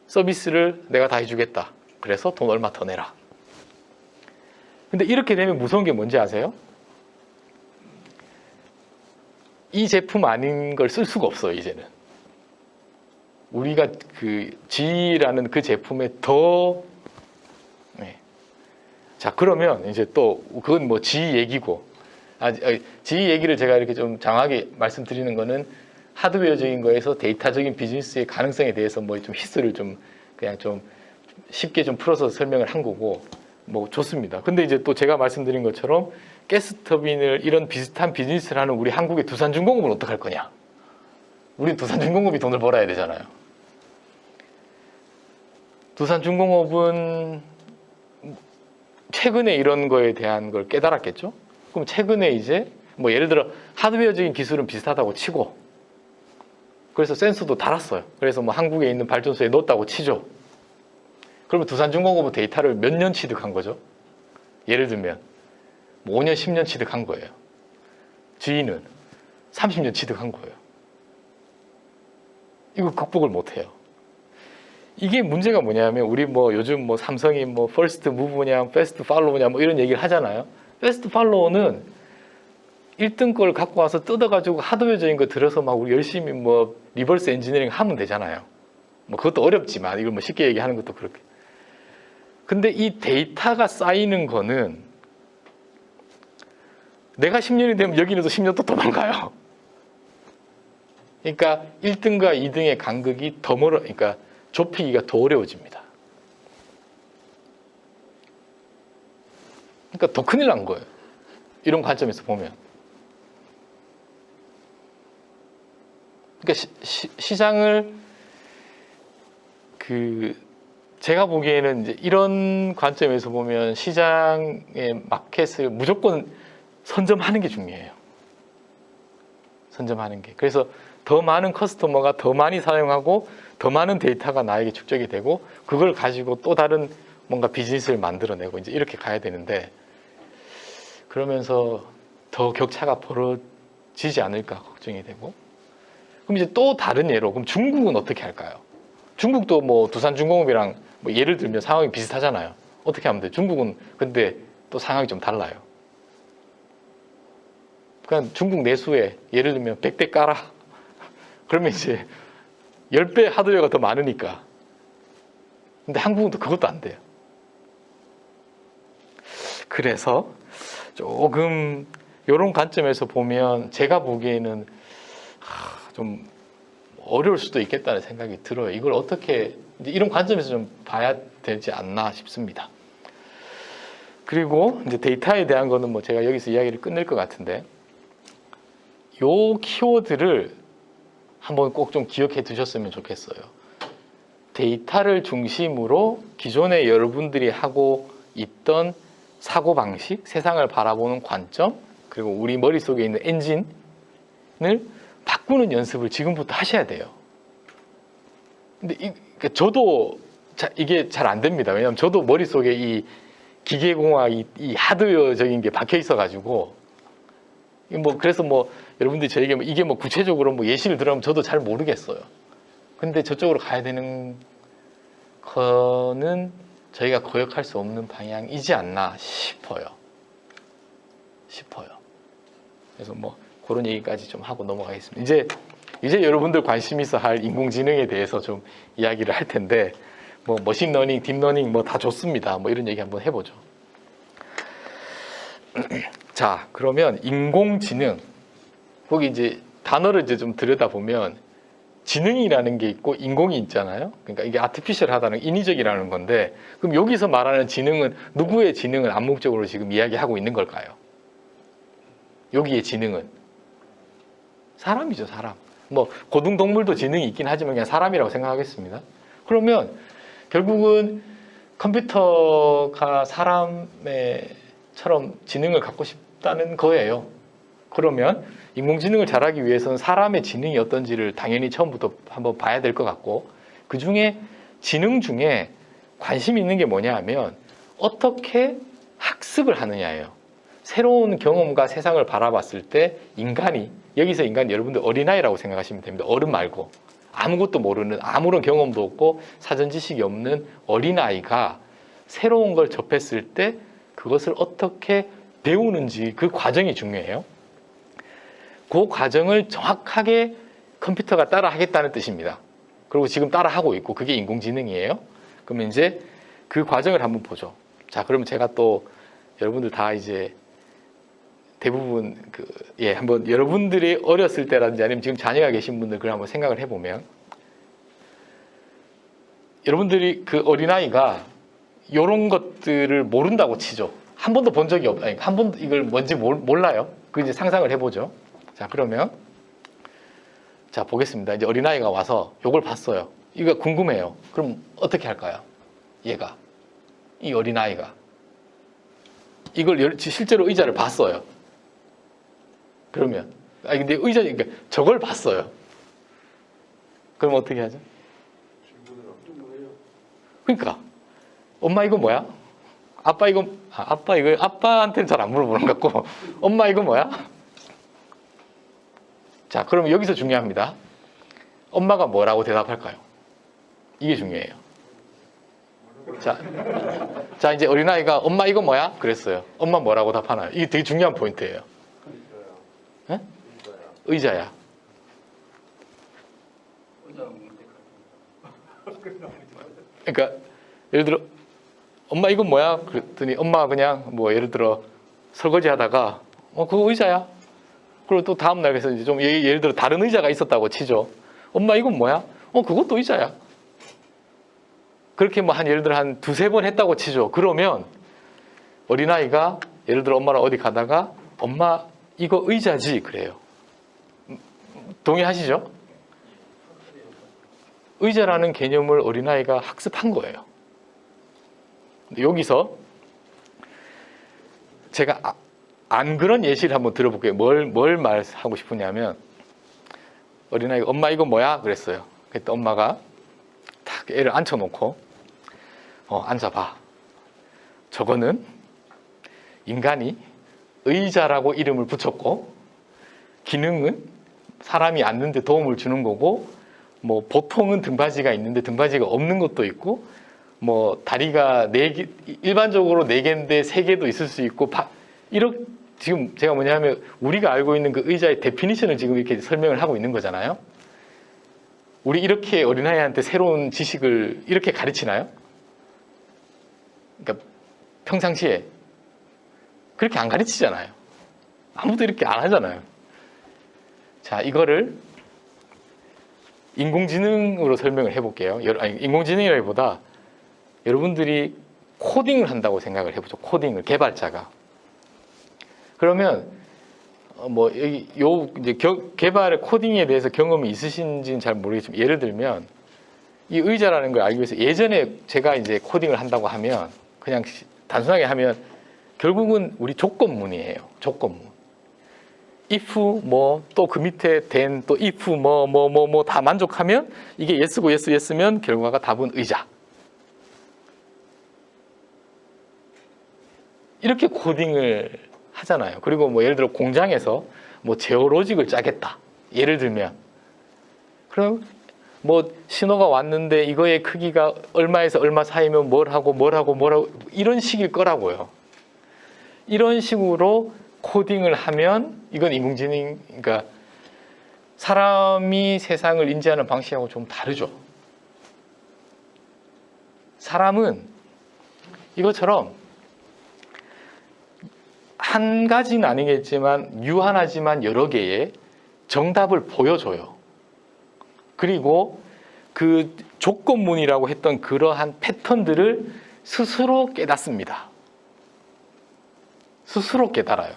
서비스를 내가 다 해주겠다. 그래서 돈 얼마 더 내라. 근데 이렇게 되면 무서운 게 뭔지 아세요? 이 제품 아닌 걸 쓸 수가 없어요, 이제는. 우리가 그 G라는 그 제품에 더 네. 자, 그러면 이제 또 그건 뭐 G 얘기고 G 얘기를 제가 이렇게 좀 장하게 말씀드리는 거는 하드웨어적인 거에서 데이터적인 비즈니스의 가능성에 대해서 뭐 좀 히스를 좀 그냥 좀 쉽게 좀 풀어서 설명을 한 거고 뭐 좋습니다. 근데 이제 또 제가 말씀드린 것처럼 가스터빈을 이런 비슷한 비즈니스를 하는 우리 한국의 두산중공업은 어떡할 거냐? 우리 두산중공업이 돈을 벌어야 되잖아요. 두산중공업은 최근에 이런 거에 대한 걸 깨달았겠죠? 그럼 최근에 이제 뭐 예를 들어 하드웨어적인 기술은 비슷하다고 치고 그래서 센서도 달았어요. 그래서 뭐 한국에 있는 발전소에 넣었다고 치죠. 그러면 두산중공업은 데이터를 몇 년 취득한 거죠? 예를 들면 뭐 5년, 10년 취득한 거예요. GE는 30년 취득한 거예요. 이거 극복을 못 해요. 이게 문제가 뭐냐면 우리 뭐 요즘 뭐 삼성이 뭐 퍼스트 무브냐, 패스트 팔로우냐 뭐 이런 얘기를 하잖아요. 패스트 팔로우는 1등 걸 갖고 와서 뜯어가지고 하드웨어적인 거 들어서 막 우리 열심히 뭐 리버스 엔지니어링 하면 되잖아요. 뭐 그것도 어렵지만 이걸 뭐 쉽게 얘기하는 것도 그렇게. 근데 이 데이터가 쌓이는 거는 내가 10년이 되면 여기는 또 10년 또 도망가요. 그러니까 1등과 2등의 간극이 더 그러니까 좁히기가 더 어려워집니다. 그러니까 더 큰일 난 거예요. 이런 관점에서 보면. 그러니까 시장을 제가 보기에는 이제 이런 관점에서 보면 시장의 마켓을 무조건 선점하는 게 중요해요. 선점하는 게. 그래서 더 많은 커스터머가 더 많이 사용하고 더 많은 데이터가 나에게 축적이 되고 그걸 가지고 또 다른 뭔가 비즈니스를 만들어내고 이제 이렇게 가야 되는데 그러면서 더 격차가 벌어지지 않을까 걱정이 되고 그럼 이제 또 다른 예로 그럼 중국은 어떻게 할까요? 중국도 뭐 두산중공업이랑 뭐 예를 들면 상황이 비슷하잖아요. 어떻게 하면 돼요? 중국은 근데 또 상황이 좀 달라요. 그냥 중국 내수에 예를 들면 100대 깔아. 그러면 이제 10배 하드웨어가 더 많으니까. 근데 한국은 또 그것도 안 돼요. 그래서 조금 이런 관점에서 보면 제가 보기에는 좀 어려울 수도 있겠다는 생각이 들어요. 이걸 어떻게 이제 이런 관점에서 좀 봐야 되지 않나 싶습니다. 그리고 이제 데이터에 대한 거는 뭐 제가 여기서 이야기를 끝낼 것 같은데 요 키워드를 한번 꼭 좀 기억해 두셨으면 좋겠어요. 데이터를 중심으로 기존에 여러분들이 하고 있던 사고방식, 세상을 바라보는 관점, 그리고 우리 머릿속에 있는 엔진을 바꾸는 연습을 지금부터 하셔야 돼요. 근데 그러니까 저도 이게 잘 안 됩니다. 왜냐하면 저도 머릿속에 이 기계공학, 이 하드웨어적인 게 박혀 있어가지고 뭐 그래서 뭐 여러분들이 저에게 뭐 이게 뭐 구체적으로 뭐 예시를 들으면 저도 잘 모르겠어요. 근데 저쪽으로 가야 되는 거는 저희가 거역할 수 없는 방향이지 않나 싶어요. 그래서 뭐 그런 얘기까지 좀 하고 넘어가겠습니다. 이제 여러분들 관심 있어 할 인공지능에 대해서 좀 이야기를 할 텐데 뭐 머신러닝, 딥러닝 뭐 다 좋습니다. 뭐 이런 얘기 한번 해보죠. 자, 그러면 인공지능 거기 이제 단어를 이제 좀 들여다보면 지능이라는 게 있고 인공이 있잖아요. 그러니까 이게 아티피셜하다는 인위적이라는 건데 그럼 여기서 말하는 지능은 누구의 지능을 암묵적으로 지금 이야기하고 있는 걸까요? 여기의 지능은 사람이죠, 사람. 뭐 고등동물도 지능이 있긴 하지만 그냥 사람이라고 생각하겠습니다. 그러면 결국은 컴퓨터가 사람처럼 지능을 갖고 싶다는 거예요. 그러면 인공지능을 잘하기 위해서는 사람의 지능이 어떤지를 당연히 처음부터 한번 봐야 될 것 같고 그 중에 지능 중에 관심 있는 게 뭐냐 하면 어떻게 학습을 하느냐예요. 새로운 경험과 세상을 바라봤을 때 인간이 여기서 인간 여러분들 어린아이라고 생각하시면 됩니다. 어른 말고 아무것도 모르는 아무런 경험도 없고 사전 지식이 없는 어린아이가 새로운 걸 접했을 때 그것을 어떻게 배우는지 그 과정이 중요해요. 그 과정을 정확하게 컴퓨터가 따라 하겠다는 뜻입니다. 그리고 지금 따라 하고 있고 그게 인공지능이에요. 그러면 이제 그 과정을 한번 보죠. 자, 그러면 제가 또 여러분들 다 이제 대부분 한번 여러분들이 어렸을 때라든지 아니면 지금 자녀가 계신 분들 그걸 한번 생각을 해보면 여러분들이 그 어린아이가 이런 것들을 모른다고 치죠. 한 번도 본 적이 없다. 한 번도 이걸 뭔지 몰라요. 그 이제 상상을 해보죠. 자, 그러면 자 보겠습니다. 이제 어린아이가 와서 이걸 봤어요. 이거 궁금해요. 그럼 어떻게 할까요? 얘가 이 어린아이가 이걸 실제로 의자를 봤어요. 그러면 근데 의자 그러니까 저걸 봤어요. 그럼 어떻게 하죠? 그러니까 엄마 이거 뭐야? 아빠 이거 아빠한테는 잘 안 물어보는 것 같고 엄마 이거 뭐야? 자, 그럼 여기서 중요합니다. 엄마가 뭐라고 대답할까요? 이게 중요해요. 자 이제 어린아이가 엄마 이거 뭐야? 그랬어요. 엄마 뭐라고 답하나요? 이게 되게 중요한 포인트예요. 네? 의자야. 그러니까 예를 들어 엄마 이건 뭐야? 그랬더니 엄마가 그냥 뭐 예를 들어 설거지 하다가 그거 의자야. 그리고 또 다음날 그래서 이제 좀 예를 들어 다른 의자가 있었다고 치죠. 엄마 이건 뭐야? 그것도 의자야. 그렇게 뭐 예를 들어 한 두세 번 했다고 치죠. 그러면 어린아이가 예를 들어 엄마랑 어디 가다가 엄마 이거 의자지 그래요. 동의하시죠? 의자라는 개념을 어린아이가 학습한 거예요. 여기서 제가 안 그런 예시를 한번 들어볼게요. 뭘 말하고 싶으냐면 어린아이가 엄마 이거 뭐야? 그랬어요. 그때 엄마가 딱 애를 앉혀놓고 앉아봐. 저거는 인간이 의자라고 이름을 붙였고 기능은 사람이 앉는데 도움을 주는 거고 뭐 보통은 등받이가 있는데 등받이가 없는 것도 있고 뭐 다리가 4개, 일반적으로 4개인데 3개도 있을 수 있고, 이렇게 지금 제가 뭐냐면 우리가 알고 있는 그 의자의 데피니션을 지금 이렇게 설명을 하고 있는 거잖아요. 우리 이렇게 어린아이한테 새로운 지식을 이렇게 가르치나요? 그러니까 평상시에 그렇게 안 가르치잖아요. 아무도 이렇게 안 하잖아요. 자, 이거를 인공지능으로 설명을 해볼게요. 아니, 인공지능이라기보다 여러분들이 코딩을 한다고 생각을 해보죠. 코딩을, 개발자가. 그러면 뭐 여기 요 이제 개발의 코딩에 대해서 경험이 있으신지는 잘 모르겠지만, 예를 들면 이 의자라는 걸 알기 위해서 예전에 제가 이제 코딩을 한다고 하면 그냥 단순하게 하면 결국은 우리 조건문이에요. 조건문. if 뭐 또 그 밑에 then 또 if 뭐 다 만족하면 이게 yes고 yes면 결과가 답은 의자. 이렇게 코딩을 하잖아요. 그리고 뭐 예를 들어 공장에서 뭐 제어 로직을 짜겠다. 예를 들면 그럼 뭐 신호가 왔는데 이거의 크기가 얼마에서 얼마 사이면 뭘 하고 이런 식일 거라고요. 이런 식으로 코딩을 하면 이건 인공지능, 그러니까 사람이 세상을 인지하는 방식하고 좀 다르죠. 사람은 이것처럼 한 가지는 아니겠지만 유한하지만 여러 개의 정답을 보여줘요. 그리고 그 조건문이라고 했던 그러한 패턴들을 스스로 깨닫습니다. 스스로 깨달아요.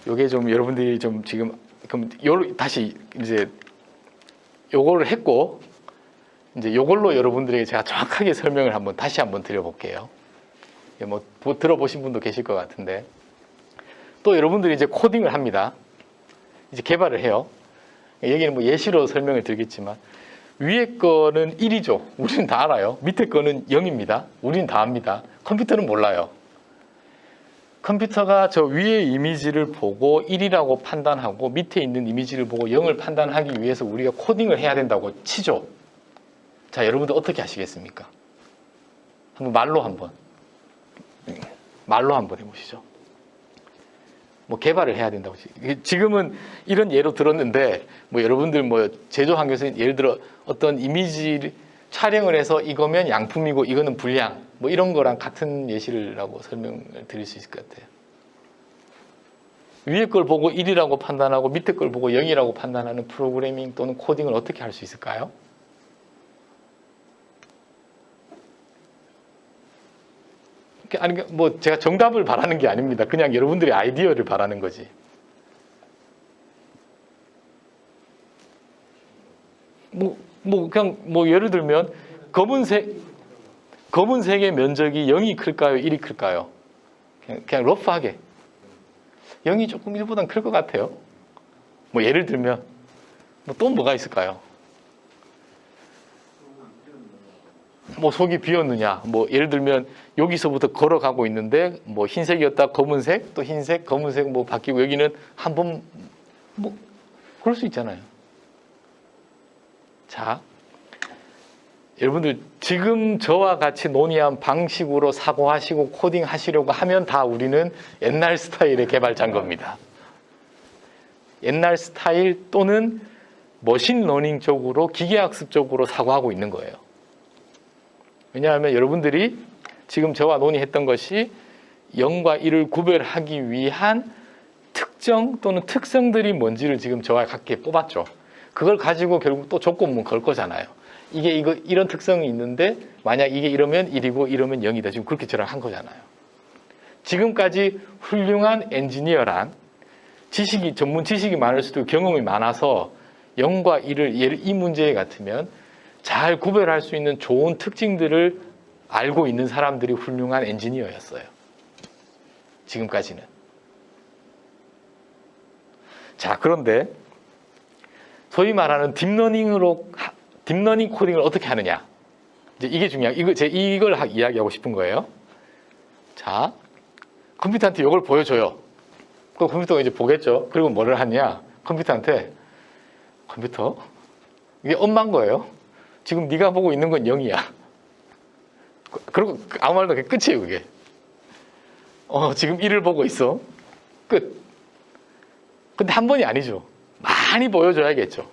요게 좀 여러분들이 좀 지금 그럼 다시 이제 요거를 했고 이제 요걸로 여러분들에게 제가 정확하게 설명을 다시 한번 드려볼게요. 뭐 들어보신 분도 계실 것 같은데, 또 여러분들이 이제 코딩을 합니다. 이제 개발을 해요. 여기는 뭐 예시로 설명을 드리겠지만, 위에 거는 1이죠. 우리는 다 알아요. 밑에 거는 0입니다. 우리는 다 압니다. 컴퓨터는 몰라요. 컴퓨터가 저 위의 이미지를 보고 1이라고 판단하고 밑에 있는 이미지를 보고 0을 판단하기 위해서 우리가 코딩을 해야 된다고 치죠. 자, 여러분들 어떻게 하시겠습니까? 말로 한번 해보시죠. 뭐 개발을 해야 된다고. 지금은 이런 예로 들었는데, 뭐 여러분들 뭐 제조 환경에서 예를 들어 어떤 이미지 촬영을 해서 이거면 양품이고 이거는 불량, 뭐 이런 거랑 같은 예시라고 설명을 드릴 수 있을 것 같아요. 위에 걸 보고 1이라고 판단하고 밑에 걸 보고 0이라고 판단하는 프로그래밍 또는 코딩을 어떻게 할 수 있을까요? 아니, 뭐 제가 정답을 바라는 게 아닙니다. 그냥 여러분들의 아이디어를 바라는 거지. 그냥 예를 들면 검은색의 면적이 0이 클까요? 1이 클까요? 그냥 러프하게 0이 조금 1보단 클 것 같아요. 뭐 예를 들면 또 뭐가 있을까요? 뭐 속이 비었느냐? 뭐 예를 들면 여기서부터 걸어가고 있는데 뭐 흰색이었다 검은색, 또 흰색, 검은색 뭐 바뀌고 여기는 한번 뭐 그럴 수 있잖아요. 자, 여러분들 지금 저와 같이 논의한 방식으로 사고하시고 코딩하시려고 하면 다 우리는 옛날 스타일의 개발자인 겁니다. 옛날 스타일 또는 머신러닝 쪽으로 기계학습 쪽으로 사고하고 있는 거예요. 왜냐하면 여러분들이 지금 저와 논의했던 것이 0과 1을 구별하기 위한 특정 또는 특성들이 뭔지를 지금 저와 같이 뽑았죠. 그걸 가지고 결국 또 조건문 걸 거잖아요. 이런 특성이 있는데 만약 이게 이러면 1이고 이러면 0이다. 지금 그렇게 저랑 한 거잖아요. 지금까지 훌륭한 엔지니어란 전문 지식이 많을 수도 있고 경험이 많아서 0과 1을 이 문제 같으면 잘 구별할 수 있는 좋은 특징들을 알고 있는 사람들이 훌륭한 엔지니어였어요. 지금까지는. 자, 그런데 소위 말하는 딥러닝 코딩을 어떻게 하느냐. 이제 이게 중요해요. 이걸 이야기하고 싶은 거예요. 자, 컴퓨터한테 이걸 보여줘요. 그럼 컴퓨터가 이제 보겠죠. 그리고 뭐를 하냐. 컴퓨터 이게 엄만 거예요. 지금 네가 보고 있는 건 0이야. 그리고 아무 말도 그게 끝이에요, 그게. 지금 1을 보고 있어. 끝. 근데 한 번이 아니죠. 많이 보여줘야겠죠.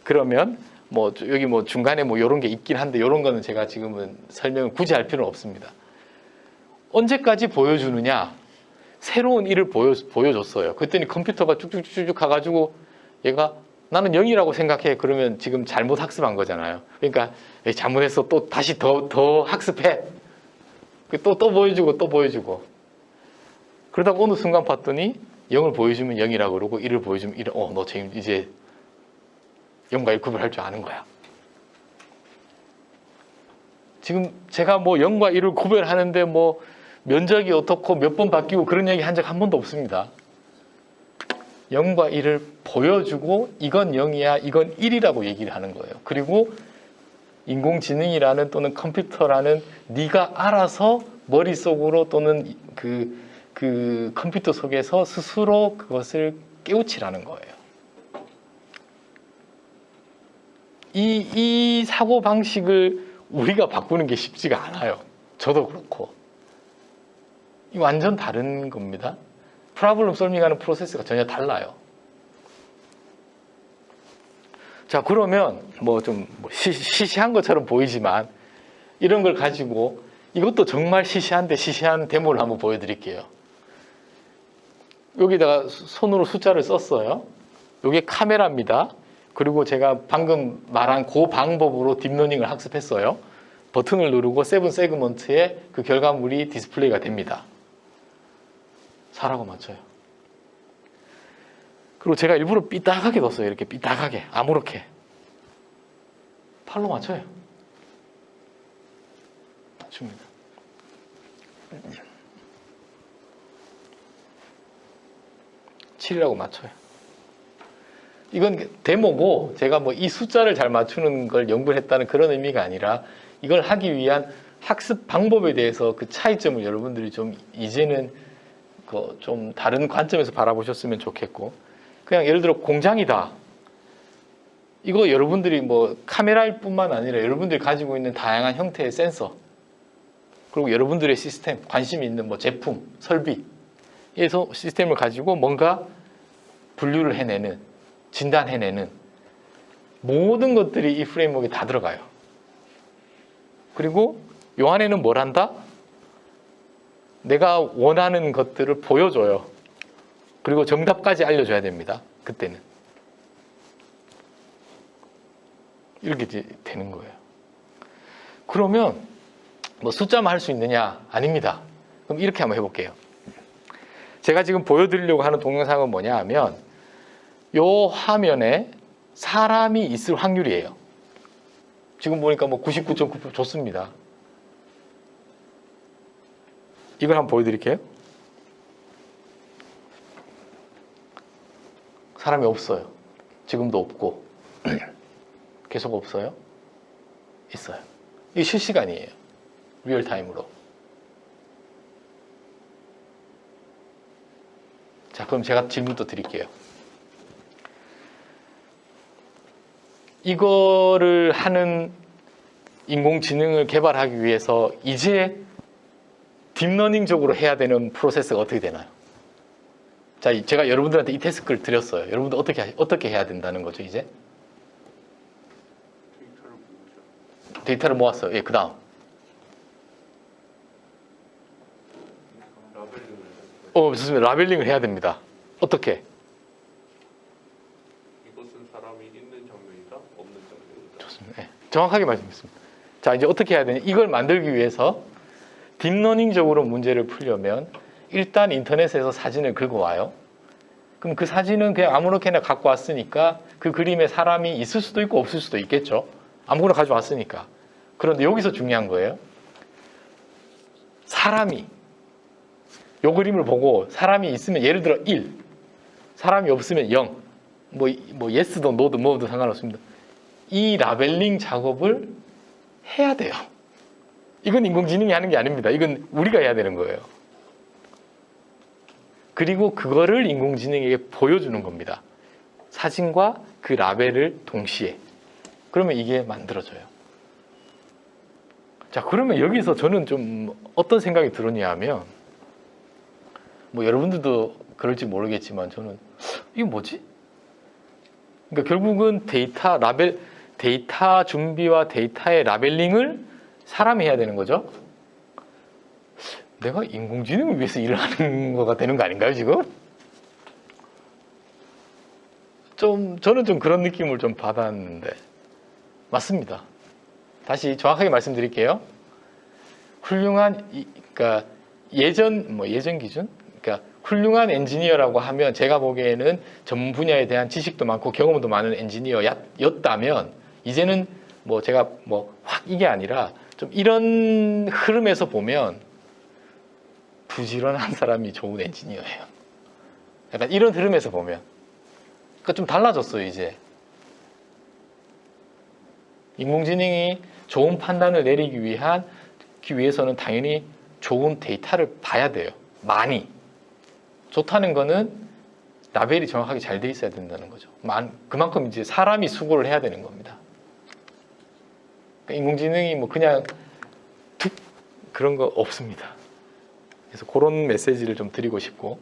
그러면 뭐 여기 뭐 중간에 뭐 이런 게 있긴 한데 이런 거는 제가 지금은 설명을 굳이 할 필요는 없습니다. 언제까지 보여주느냐? 새로운 1을 보여줬어요. 그랬더니 컴퓨터가 쭉쭉쭉쭉 가가지고 얘가 나는 0이라고 생각해. 그러면 지금 잘못 학습한 거잖아요. 그러니까 잘못했어. 또 다시 더 학습해. 또 보여주고 또 보여주고. 그러다가 어느 순간 봤더니 0을 보여주면 0이라고 그러고 1을 보여주면 1. 너 지금 이제 0과 1 구별할 줄 아는 거야. 지금 제가 뭐 0과 1을 구별하는데 뭐 면적이 어떻고 몇 번 바뀌고 그런 얘기 한 적 한 번도 없습니다. 0과 1을 보여주고 이건 0이야, 이건 1이라고 얘기를 하는 거예요. 그리고 인공지능이라는 또는 컴퓨터라는 네가 알아서 머릿속으로 또는 그 컴퓨터 속에서 스스로 그것을 깨우치라는 거예요. 이 사고 방식을 우리가 바꾸는 게 쉽지가 않아요. 저도 그렇고. 이 완전 다른 겁니다. 프로블럼 솔빙하는 프로세스가 전혀 달라요. 자, 그러면 뭐 좀 시시한 것처럼 보이지만 이런 걸 가지고 이것도 정말 시시한 데모를 한번 보여드릴게요. 여기다가 손으로 숫자를 썼어요. 이게 카메라입니다. 그리고 제가 방금 말한 그 방법으로 딥러닝을 학습했어요. 버튼을 누르고 세븐 세그먼트에 그 결과물이 디스플레이가 됩니다. 4라고 맞춰요. 그리고 제가 일부러 삐딱하게 넣었어요. 이렇게 삐딱하게, 아무렇게. 8로 맞춰요. 맞춥니다. (7이라고) 맞춰요. 이건 데모고 제가 뭐 이 숫자를 잘 맞추는 걸 연구를 했다는 그런 의미가 아니라 이걸 하기 위한 학습 방법에 대해서 그 차이점을 여러분들이 좀 이제는 좀 다른 관점에서 바라보셨으면 좋겠고, 그냥 예를 들어 공장이다. 이거 여러분들이 뭐 카메라일 뿐만 아니라 여러분들이 가지고 있는 다양한 형태의 센서, 그리고 여러분들의 시스템, 관심이 있는 뭐 제품, 설비에서 시스템을 가지고 뭔가 분류를 해내는, 진단해내는 모든 것들이 이 프레임워크에 다 들어가요. 그리고 요 안에는 뭘 한다? 내가 원하는 것들을 보여줘요. 그리고 정답까지 알려줘야 됩니다. 그때는. 이렇게 되는 거예요. 그러면 뭐 숫자만 할 수 있느냐? 아닙니다. 그럼 이렇게 한번 해볼게요. 제가 지금 보여드리려고 하는 동영상은 뭐냐 하면 요 화면에 사람이 있을 확률이에요. 지금 보니까 뭐 99.9% 좋습니다. 이걸 한번 보여드릴게요. 사람이 없어요. 지금도 없고 계속 없어요? 있어요. 이게 실시간이에요. 리얼타임으로. 자, 그럼 제가 질문 또 드릴게요. 이거를 하는 인공지능을 개발하기 위해서 이제 딥러닝적으로 해야 되는 프로세스가 어떻게 되나요? 자, 제가 여러분들한테 이 태스크를 드렸어요. 여러분들 어떻게 해야 된다는 거죠, 이제? 데이터를 모았어요. 예, 그 다음. 좋습니다. 라벨링을 해야 됩니다. 어떻게? 이것은 사람이 있는 장면이다, 없는 장면이다. 좋습니다. 예, 정확하게 말씀드렸습니다. 자, 이제 어떻게 해야 되냐? 이걸 만들기 위해서 딥러닝적으로 문제를 풀려면 일단 인터넷에서 사진을 긁어와요. 그럼 그 사진은 그냥 아무렇게나 갖고 왔으니까 그 그림에 사람이 있을 수도 있고 없을 수도 있겠죠. 아무거나 가져왔으니까. 그런데 여기서 중요한 거예요. 사람이 요 그림을 보고 사람이 있으면 예를 들어 1, 사람이 없으면 0, 뭐 yes도 no도 뭐도 상관없습니다. 이 라벨링 작업을 해야 돼요. 이건 인공지능이 하는 게 아닙니다. 이건 우리가 해야 되는 거예요. 그리고 그거를 인공지능에게 보여주는 겁니다. 사진과 그 라벨을 동시에. 그러면 이게 만들어져요. 자, 그러면 여기서 저는 좀 어떤 생각이 들었냐 하면, 뭐 여러분들도 그럴지 모르겠지만 저는 이게 뭐지? 그러니까 결국은 데이터 준비와 데이터의 라벨링을 사람이 해야 되는 거죠. 내가 인공지능을 위해서 일을 하는 거가 되는 거 아닌가요, 지금? 저는 좀 그런 느낌을 좀 받았는데, 맞습니다. 다시 정확하게 말씀드릴게요. 훌륭한, 그러니까 예전 기준? 그러니까 훌륭한 엔지니어라고 하면 제가 보기에는 전문 분야에 대한 지식도 많고 경험도 많은 엔지니어였다면, 이제는 뭐 제가 뭐 확 이게 아니라 좀 이런 흐름에서 보면 부지런한 사람이 좋은 엔지니어예요. 약간 이런 흐름에서 보면. 그러니까 좀 달라졌어요, 이제. 인공지능이 좋은 판단을 내리기 위해서는 당연히 좋은 데이터를 봐야 돼요. 많이. 좋다는 거는 라벨이 정확하게 잘 돼 있어야 된다는 거죠. 그만큼 이제 사람이 수고를 해야 되는 겁니다. 그러니까 인공지능이 뭐 그냥 툭 그런 거 없습니다. 그래서 그런 메시지를 좀 드리고 싶고,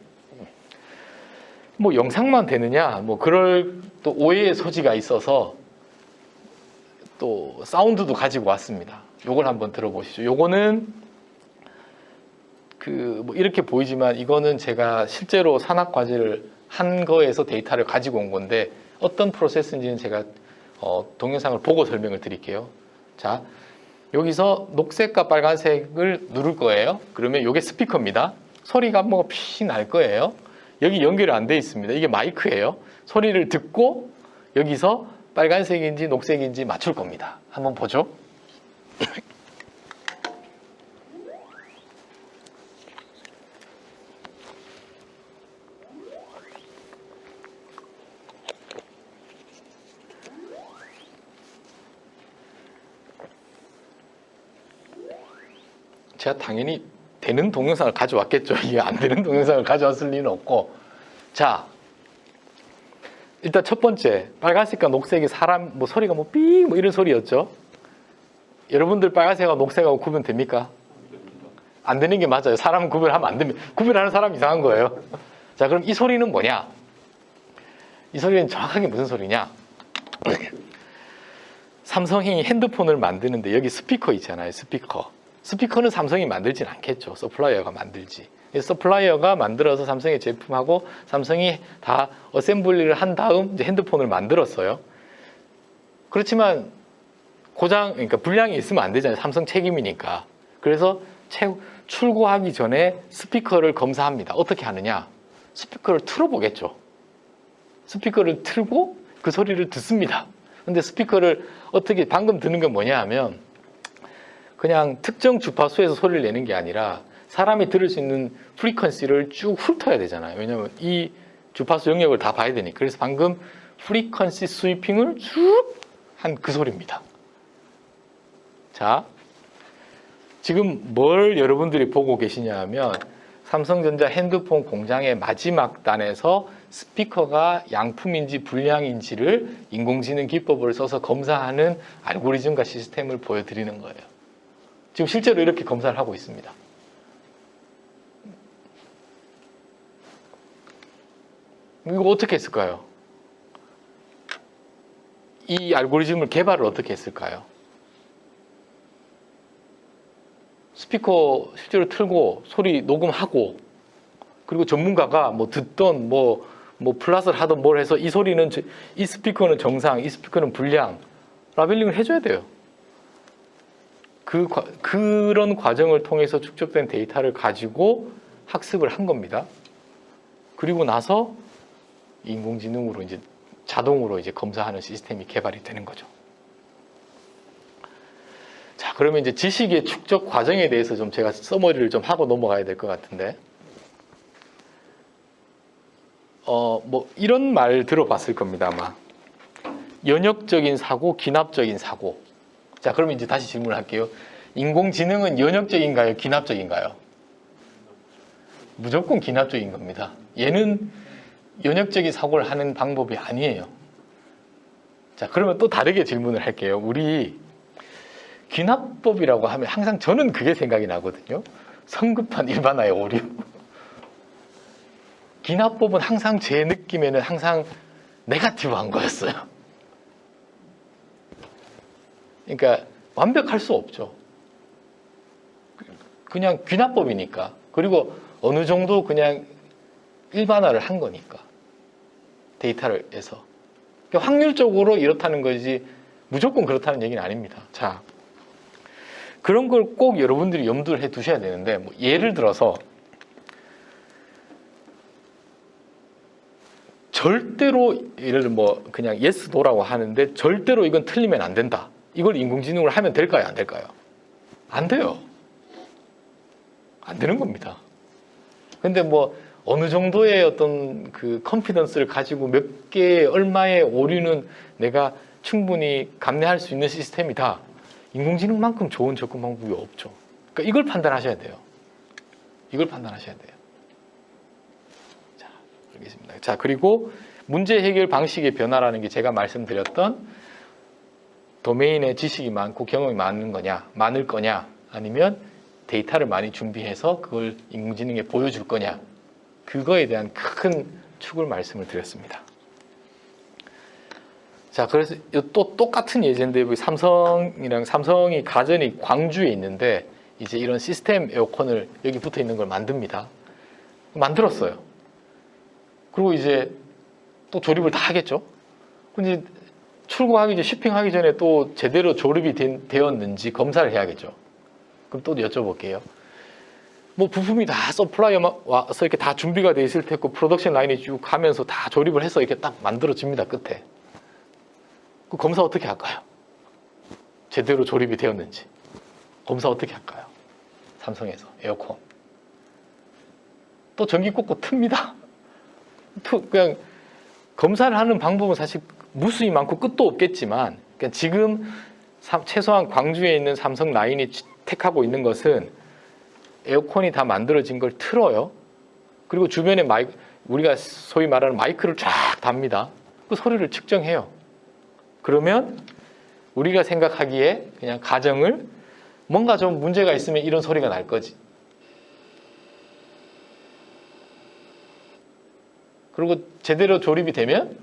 뭐 영상만 되느냐, 뭐 그럴 또 오해의 소지가 있어서 또 사운드도 가지고 왔습니다. 요걸 한번 들어보시죠. 요거는 뭐 이렇게 보이지만 이거는 제가 실제로 산학 과제를 한 거에서 데이터를 가지고 온 건데 어떤 프로세스인지는 제가 동영상을 보고 설명을 드릴게요. 자, 여기서 녹색과 빨간색을 누를 거예요. 그러면 이게 스피커입니다. 소리가 뭐가 피 날 거예요. 여기 연결이 안 돼 있습니다. 이게 마이크예요. 소리를 듣고 여기서 빨간색인지 녹색인지 맞출 겁니다. 한번 보죠. 제가 당연히 되는 동영상을 가져왔겠죠. 이게 안 되는 동영상을 가져왔을 리는 없고. 자, 일단 첫 번째, 빨간색과 녹색이 사람 뭐 소리가 뭐 삐 뭐 이런 소리였죠. 여러분들 빨간색하고 녹색하고 구분 됩니까? 안 되는 게 맞아요. 사람은 구별하면 안 됩니다. 구별하는 사람 이상한 거예요. 자, 그럼 이 소리는 뭐냐? 이 소리는 정확하게 무슨 소리냐? 삼성이 핸드폰을 만드는데 여기 스피커 있잖아요. 스피커는 삼성이 만들진 않겠죠. 서플라이어가 만들지. 서플라이어가 만들어서 삼성의 제품하고 삼성이 다 어셈블리를 한 다음 이제 핸드폰을 만들었어요. 그렇지만 그러니까 불량이 있으면 안 되잖아요. 삼성 책임이니까. 그래서 출고하기 전에 스피커를 검사합니다. 어떻게 하느냐? 스피커를 틀어보겠죠. 스피커를 틀고 그 소리를 듣습니다. 근데 스피커를 어떻게 방금 듣는 건 뭐냐 하면 그냥 특정 주파수에서 소리를 내는 게 아니라 사람이 들을 수 있는 프리퀀시를 쭉 훑어야 되잖아요. 왜냐하면 이 주파수 영역을 다 봐야 되니까. 그래서 방금 프리퀀시 스위핑을 쭉 한 그 소리입니다. 자, 지금 뭘 여러분들이 보고 계시냐 하면 삼성전자 핸드폰 공장의 마지막 단에서 스피커가 양품인지 불량인지를 인공지능 기법을 써서 검사하는 알고리즘과 시스템을 보여드리는 거예요. 지금 실제로 이렇게 검사를 하고 있습니다. 이거 어떻게 했을까요? 이 알고리즘을 개발을 어떻게 했을까요? 스피커 실제로 틀고 소리 녹음하고 그리고 전문가가 뭐 듣던 뭐 플러스를 하던 뭘 해서 이 소리는 이 스피커는 정상, 이 스피커는 불량 라벨링을 해줘야 돼요. 그런 과정을 통해서 축적된 데이터를 가지고 학습을 한 겁니다. 그리고 나서 인공지능으로 이제 자동으로 이제 검사하는 시스템이 개발이 되는 거죠. 자, 그러면 이제 지식의 축적 과정에 대해서 좀 제가 서머리를 좀 하고 넘어가야 될 것 같은데, 뭐 이런 말 들어봤을 겁니다 아마. 연역적인 사고, 기납적인 사고. 자, 그러면 이제 다시 질문을 할게요. 인공지능은 연역적인가요? 기납적인가요? 무조건 기납적인 겁니다. 얘는 연역적인 사고를 하는 방법이 아니에요. 자, 그러면 또 다르게 질문을 할게요. 우리 귀납법이라고 하면 항상 저는 그게 생각이 나거든요. 성급한 일반화의 오류. 귀납법은 항상 제 느낌에는 항상 네거티브한 거였어요. 그러니까 완벽할 수 없죠. 그냥 귀납법이니까. 그리고 어느 정도 그냥 일반화를 한 거니까. 데이터를 해서. 그러니까 확률적으로 이렇다는 거지 무조건 그렇다는 얘기는 아닙니다. 자, 그런 걸 꼭 여러분들이 염두를 해 두셔야 되는데, 뭐 예를 들어서 절대로 예를 들어 뭐 그냥 yes, no라고 하는데 절대로 이건 틀리면 안 된다. 이걸 인공지능으로 하면 될까요? 안 될까요? 안 돼요. 안 되는 겁니다. 근데 뭐 어느 정도의 어떤 그 컨피던스를 가지고 몇 개의 얼마의 오류는 내가 충분히 감내할 수 있는 시스템이다. 인공지능만큼 좋은 접근 방법이 없죠. 그러니까 이걸 판단하셔야 돼요. 이걸 판단하셔야 돼요. 자, 알겠습니다. 자, 그리고 문제 해결 방식의 변화라는 게 제가 말씀드렸던 도메인에 지식이 많고 경험이 많을 거냐, 아니면 데이터를 많이 준비해서 그걸 인공지능에 보여줄 거냐, 그거에 대한 큰 축을 말씀을 드렸습니다. 자, 그래서 또 똑같은 예제인데 삼성이 가전이 광주에 있는데 이제 이런 시스템 에어컨을 여기 붙어 있는 걸 만듭니다. 만들었어요. 그리고 이제 또 조립을 다 하겠죠. 근데 출고하기 전, shipping하기 전에 또 제대로 조립이 되었는지 검사를 해야겠죠. 그럼 또 여쭤볼게요. 뭐 부품이 다 서플라이어 와서 이렇게 다 준비가 돼 있을 테고 프로덕션 라인이 쭉 가면서 다 조립을 해서 이렇게 딱 만들어집니다. 끝에. 그 검사 어떻게 할까요? 제대로 조립이 되었는지 검사 어떻게 할까요? 삼성에서 에어컨 또 전기 꽂고 틉니다. 그냥 검사를 하는 방법은 사실 무수히 많고 끝도 없겠지만, 그러니까 지금 최소한 광주에 있는 삼성 라인이 택하고 있는 것은 에어컨이 다 만들어진 걸 틀어요. 그리고 주변에 우리가 소위 말하는 마이크를 쫙 답니다. 그 소리를 측정해요. 그러면 우리가 생각하기에 그냥 가정을 뭔가 좀 문제가 있으면 이런 소리가 날 거지. 그리고 제대로 조립이 되면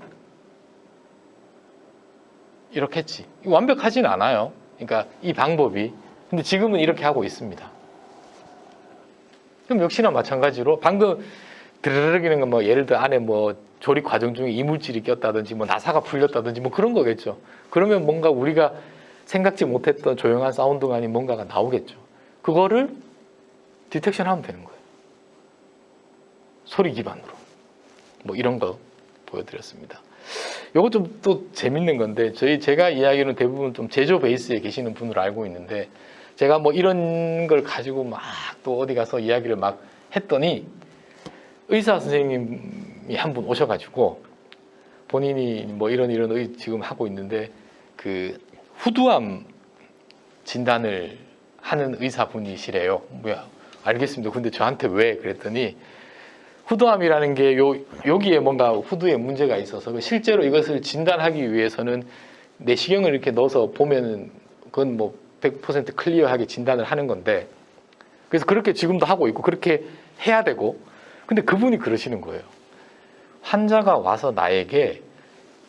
이렇겠지. 완벽하진 않아요. 그러니까 이 방법이. 근데 지금은 이렇게 하고 있습니다. 그럼 역시나 마찬가지로 방금 드르륵이는 건 뭐 예를 들어 안에 뭐 조립 과정 중에 이물질이 꼈다든지 뭐 나사가 풀렸다든지 뭐 그런 거겠죠. 그러면 뭔가 우리가 생각지 못했던 조용한 사운드가 아닌 뭔가가 나오겠죠. 그거를 디텍션 하면 되는 거예요. 소리 기반으로. 뭐 이런 거 보여드렸습니다. 요거 좀 또 재밌는 건데, 제가 이야기는 대부분 좀 제조 베이스에 계시는 분으로 알고 있는데, 제가 뭐 이런 걸 가지고 막 또 어디 가서 이야기를 막 했더니 의사 선생님이 한 분 오셔가지고 본인이 뭐 이런 지금 하고 있는데 그 후두암 진단을 하는 의사분이시래요. 뭐야, 알겠습니다. 근데 저한테 왜? 그랬더니 후두암이라는 게 여기에 뭔가 후두에 문제가 있어서 실제로 이것을 진단하기 위해서는 내시경을 이렇게 넣어서 보면은 그건 뭐 100% 클리어하게 진단을 하는 건데, 그래서 그렇게 지금도 하고 있고 그렇게 해야 되고, 근데 그분이 그러시는 거예요. 환자가 와서 나에게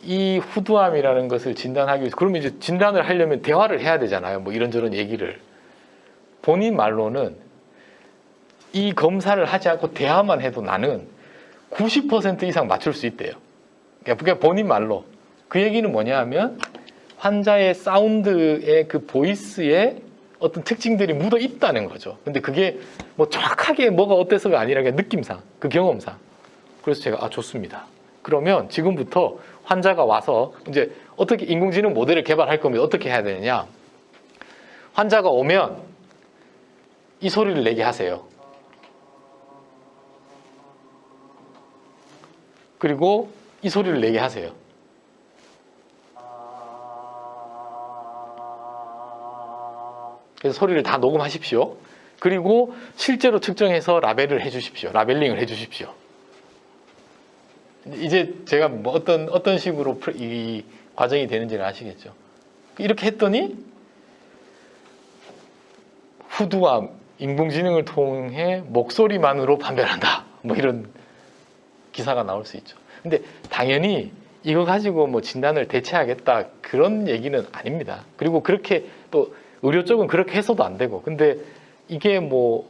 이 후두암이라는 것을 진단하기 위해서, 그러면 이제 진단을 하려면 대화를 해야 되잖아요. 뭐 이런저런 얘기를. 본인 말로는 이 검사를 하지 않고 대화만 해도 나는 90% 이상 맞출 수 있대요. 그러니까 본인 말로. 그 얘기는 뭐냐 하면 환자의 사운드의 그 보이스에 어떤 특징들이 묻어 있다는 거죠. 근데 그게 뭐 정확하게 뭐가 어때서가 아니라 그냥 느낌상, 그 경험상. 그래서 제가 좋습니다. 그러면 지금부터 환자가 와서 이제 어떻게 인공지능 모델을 개발할 겁니다. 어떻게 해야 되느냐? 환자가 오면 이 소리를 내게 하세요. 그리고 이 소리를 내게 하세요. 그래서 소리를 다 녹음하십시오. 그리고 실제로 측정해서 라벨을 해주십시오. 라벨링을 해주십시오. 이제 제가 뭐 어떤 식으로 이 과정이 되는지는 아시겠죠. 이렇게 했더니 후두암, 인공지능을 통해 목소리만으로 판별한다. 뭐 이런 기사가 나올 수 있죠. 근데 당연히 이거 가지고 뭐 진단을 대체하겠다 그런 얘기는 아닙니다. 그리고 그렇게 또 의료 쪽은 그렇게 해서도 안 되고. 근데 이게 뭐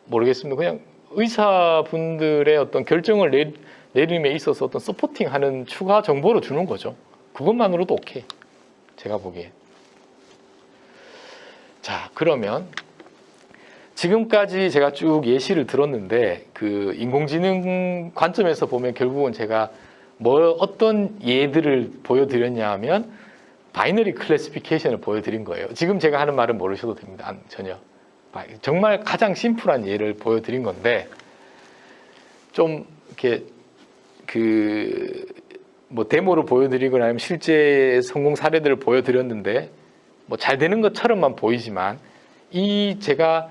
모르겠습니다. 그냥 의사분들의 어떤 결정을 내림에 있어서 어떤 서포팅하는 추가 정보를 주는 거죠. 그것만으로도 오케이. 제가 보기에. 자, 그러면 지금까지 제가 쭉 예시를 들었는데 그 인공지능 관점에서 보면 결국은 제가 어떤 예들을 보여드렸냐 하면 바이너리 클래시피케이션을 보여드린 거예요. 지금 제가 하는 말은 모르셔도 됩니다. 전혀. 정말 가장 심플한 예를 보여드린 건데 좀 이렇게 뭐 데모를 보여드리거나 아니면 실제 성공 사례들을 보여드렸는데 뭐 잘 되는 것처럼만 보이지만 제가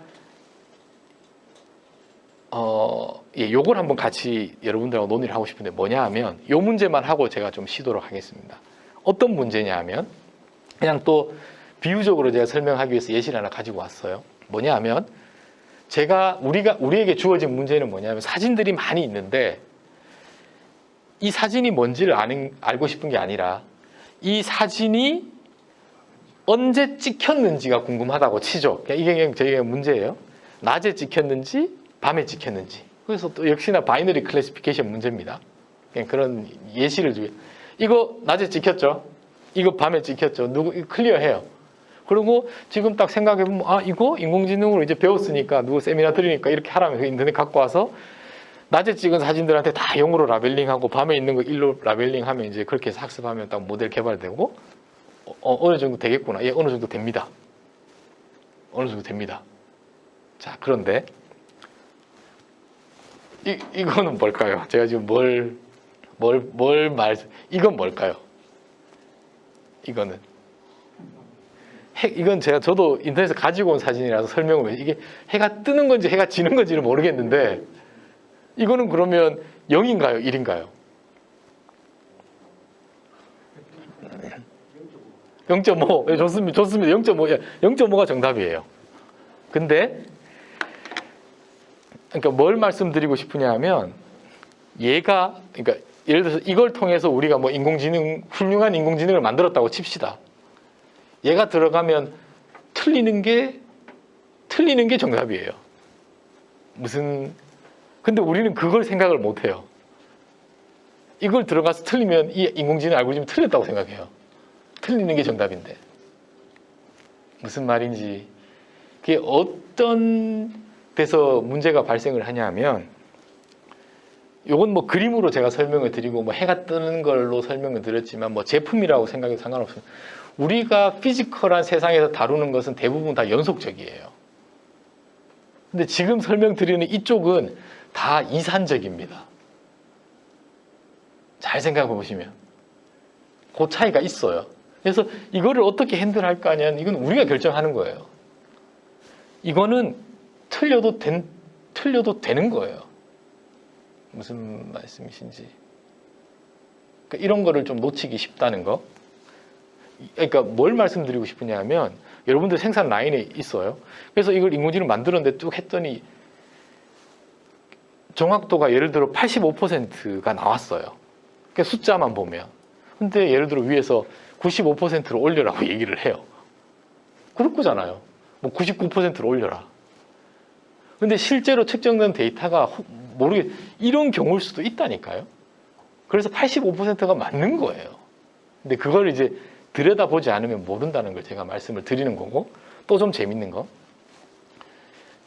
요걸 한번 같이 여러분들하고 논의를 하고 싶은데 뭐냐 하면 요 문제만 하고 제가 좀 쉬도록 하겠습니다. 어떤 문제냐 하면 그냥 또 비유적으로 제가 설명하기 위해서 예시를 하나 가지고 왔어요. 뭐냐 하면 우리에게 주어진 문제는 뭐냐면 사진들이 많이 있는데 이 사진이 뭔지를 알고 싶은 게 아니라 이 사진이 언제 찍혔는지가 궁금하다고 치죠. 이게 저희가 문제예요. 낮에 찍혔는지 밤에 찍혔는지. 그래서 또 역시나 바이너리 클래시피케이션 문제입니다. 그냥 그런 예시를 주게. 이거 낮에 찍혔죠. 이거 밤에 찍혔죠. 이거 클리어해요. 그리고 지금 딱 생각해보면 이거 인공지능으로 이제 배웠으니까 누구 세미나 들으니까 이렇게 하라면 인터넷 갖고 와서 낮에 찍은 사진들한테 다 0으로 라벨링하고 밤에 있는 거 1로 라벨링하면 이제 그렇게 해서 학습하면 딱 모델 개발되고 어느 정도 되겠구나. 예, 어느 정도 됩니다. 어느 정도 됩니다. 자, 그런데 이거는 뭘까요? 제가 지금 이건 뭘까요? 이건 저도 인터넷에서 가지고 온 사진이라서 설명을 이게 해가 뜨는 건지 해가 지는 건지는 모르겠는데 이거는 그러면 0인가요? 1인가요? 0.5. 예, 좋습니다. 0.5. 0.5가 정답이에요. 근데 그러니까 뭘 말씀드리고 싶으냐 하면 그러니까 예를 들어서 이걸 통해서 우리가 뭐 훌륭한 인공지능을 만들었다고 칩시다. 얘가 들어가면 틀리는 게 정답이에요. 근데 우리는 그걸 생각을 못 해요. 이걸 들어가서 틀리면 이 인공지능 알고리즘이 틀렸다고 생각해요. 틀리는 게 정답인데. 무슨 말인지. 그게 어떤 데서 문제가 발생을 하냐면 요건 뭐 그림으로 제가 설명을 드리고 뭐 해가 뜨는 걸로 설명을 드렸지만 뭐 제품이라고 생각해도 상관없어요. 우리가 피지컬한 세상에서 다루는 것은 대부분 다 연속적이에요. 근데 지금 설명드리는 이쪽은 다 이산적입니다. 잘 생각해 보시면 그 차이가 있어요. 그래서 이거를 어떻게 핸들할 거 아니야? 이건 우리가 결정하는 거예요. 이거는 틀려도 되는 거예요. 무슨 말씀이신지. 그러니까 이런 거를 좀 놓치기 쉽다는 거. 그러니까 뭘 말씀드리고 싶으냐 하면 여러분들 생산 라인에 있어요. 그래서 이걸 인공지능 만들었는데 쭉 했더니 정확도가 예를 들어 85%가 나왔어요. 그러니까 숫자만 보면. 근데 예를 들어 위에서 95%로 올려라고 얘기를 해요. 그럴 거잖아요. 뭐 99%로 올려라. 근데 실제로 측정된 데이터가 이런 경우일 수도 있다니까요. 그래서 85%가 맞는 거예요. 근데 그걸 이제 들여다보지 않으면 모른다는 걸 제가 말씀을 드리는 거고, 또 좀 재밌는 거.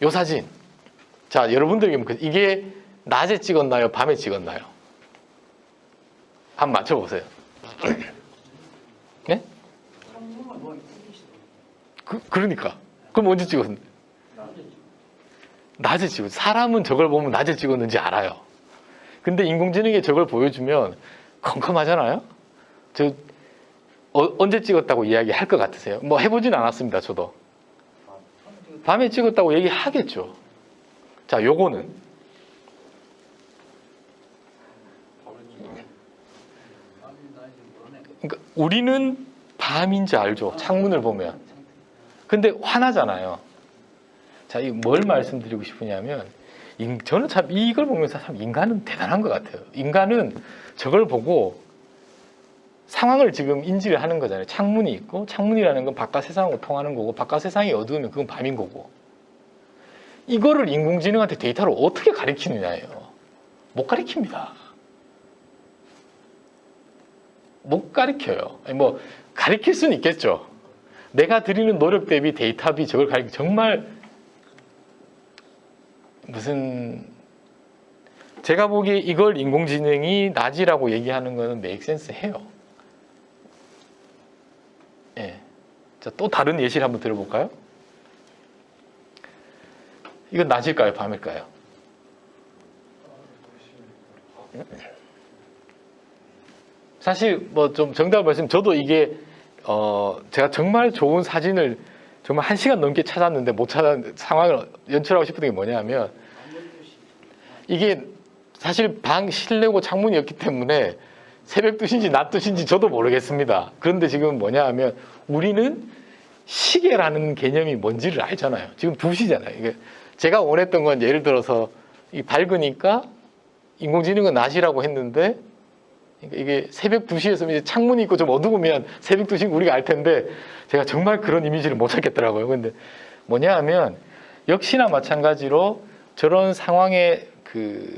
요 사진. 자, 여러분들에게 이게 낮에 찍었나요? 밤에 찍었나요? 한번 맞춰보세요. 네? 그러니까. 그럼 언제 찍었는데? 낮에 찍었어요. 사람은 저걸 보면 낮에 찍었는지 알아요. 근데 인공지능에 저걸 보여주면 컴컴하잖아요? 언제 찍었다고 이야기할 것 같으세요? 뭐 해보진 않았습니다, 저도. 밤에 찍었다고 얘기하겠죠. 자, 요거는 그러니까 우리는 밤인지 알죠. 창문을 보면. 근데 화나잖아요. 자, 이 뭘 말씀드리고 싶으냐면 저는 참 이걸 보면서 참 인간은 대단한 것 같아요. 인간은 저걸 보고 상황을 지금 인지를 하는 거잖아요. 창문이 있고 창문이라는 건 바깥 세상하고 통하는 거고 바깥 세상이 어두우면 그건 밤인 거고 이거를 인공지능한테 데이터를 어떻게 가르치느냐예요. 못 가르칩니다. 못 가르쳐요. 아니, 뭐 가르칠 수는 있겠죠. 내가 드리는 노력 대비 데이터비 저걸 가르치 정말 무슨 제가 보기에 이걸 인공지능이 낮이라고 얘기하는 거는 make sense 해요. 예. 자, 또 다른 예시를 한번 들어볼까요? 이건 낮일까요? 밤일까요? 사실 뭐 좀 정답을 말씀 저도 이게 제가 정말 좋은 사진을 정말 1시간 넘게 찾았는데 못 찾은 상황을 연출하고 싶은 게 뭐냐면 이게 사실 방 실내고 창문이었기 때문에 새벽 2시인지 낮 2시인지 저도 모르겠습니다. 그런데 지금 뭐냐 하면 우리는 시계라는 개념이 뭔지를 알잖아요. 지금 2시잖아요. 이게 제가 원했던 건 예를 들어서 이 밝으니까 인공지능은 낮이라고 했는데 이게 새벽 2시에서 이제 창문이 있고 좀 어두우면 새벽 2시인 우리가 알 텐데 제가 정말 그런 이미지를 못 찾겠더라고요. 근데 뭐냐 하면 역시나 마찬가지로 저런 상황의 그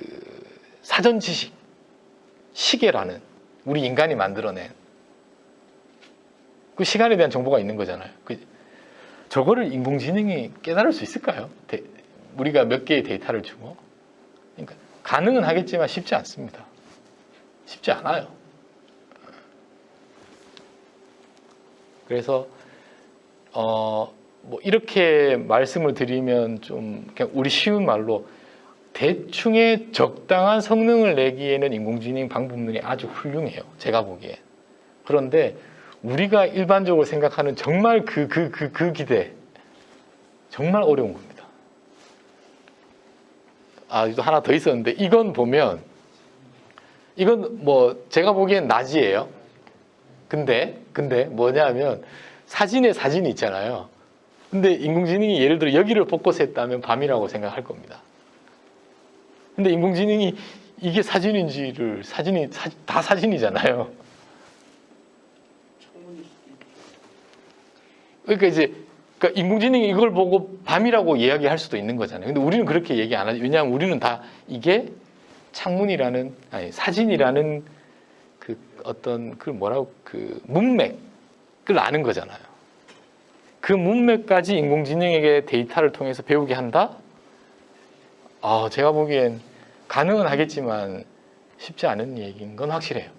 사전 지식, 시계라는 우리 인간이 만들어낸 그 시간에 대한 정보가 있는 거잖아요. 저거를 인공지능이 깨달을 수 있을까요? 우리가 몇 개의 데이터를 주고. 그러니까 가능은 하겠지만 쉽지 않습니다. 쉽지 않아요. 그래서 뭐 이렇게 말씀을 드리면 좀 그냥 우리 쉬운 말로 대충의 적당한 성능을 내기에는 인공지능 방법론이 아주 훌륭해요. 제가 보기에. 그런데 우리가 일반적으로 생각하는 정말 그 기대 정말 어려운 겁니다. 또 하나 더 있었는데 이건 보면 이건 뭐 제가 보기엔 낮이에요. 근데 뭐냐면 사진에 사진이 있잖아요. 근데 인공지능이 예를 들어 여기를 포커스 했다면 밤이라고 생각할 겁니다. 근데 인공지능이 이게 사진인지를 다 사진이잖아요. 그러니까 인공지능이 이걸 보고 밤이라고 이야기할 수도 있는 거잖아요. 근데 우리는 그렇게 얘기 안 하죠. 왜냐하면 우리는 다 이게 창문이라는 사진이라는 그 어떤 그 문맥을 아는 거잖아요. 그 문맥까지 인공지능에게 데이터를 통해서 배우게 한다? 제가 보기엔 가능은 하겠지만 쉽지 않은 얘기인 건 확실해요.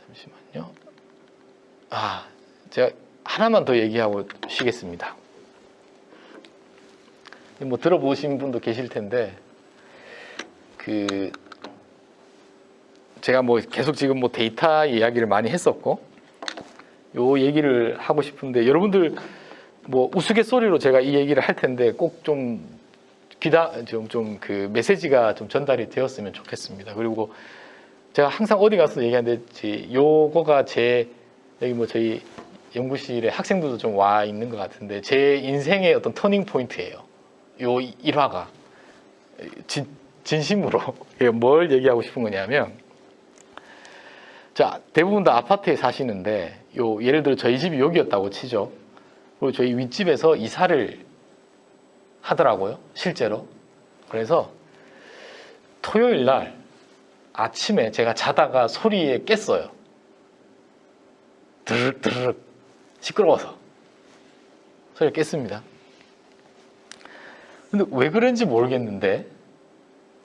잠시만요. 제가 하나만 더 얘기하고 쉬겠습니다. 뭐 들어보신 분도 계실 텐데 제가 뭐 계속 지금 뭐 데이터 이야기를 많이 했었고 요 얘기를 하고 싶은데 여러분들 뭐 우스갯소리로 제가 이 얘기를 할 텐데 꼭 좀 그 메시지가 좀 전달이 되었으면 좋겠습니다. 그리고 제가 항상 어디 가서 얘기하는데 요거가 여기 뭐 저희 연구실에 학생들도 좀 와 있는 것 같은데 제 인생의 어떤 터닝 포인트예요. 요 일화가 진심으로 뭘 얘기하고 싶은 거냐면 자 대부분 다 아파트에 사시는데 예를 들어 저희 집이 여기였다고 치죠. 그리고 저희 윗집에서 이사를 하더라고요. 실제로. 그래서 토요일 날 아침에 제가 자다가 소리에 깼어요. 드르륵 드르륵 시끄러워서 소리를 깼습니다. 근데 왜 그런지 모르겠는데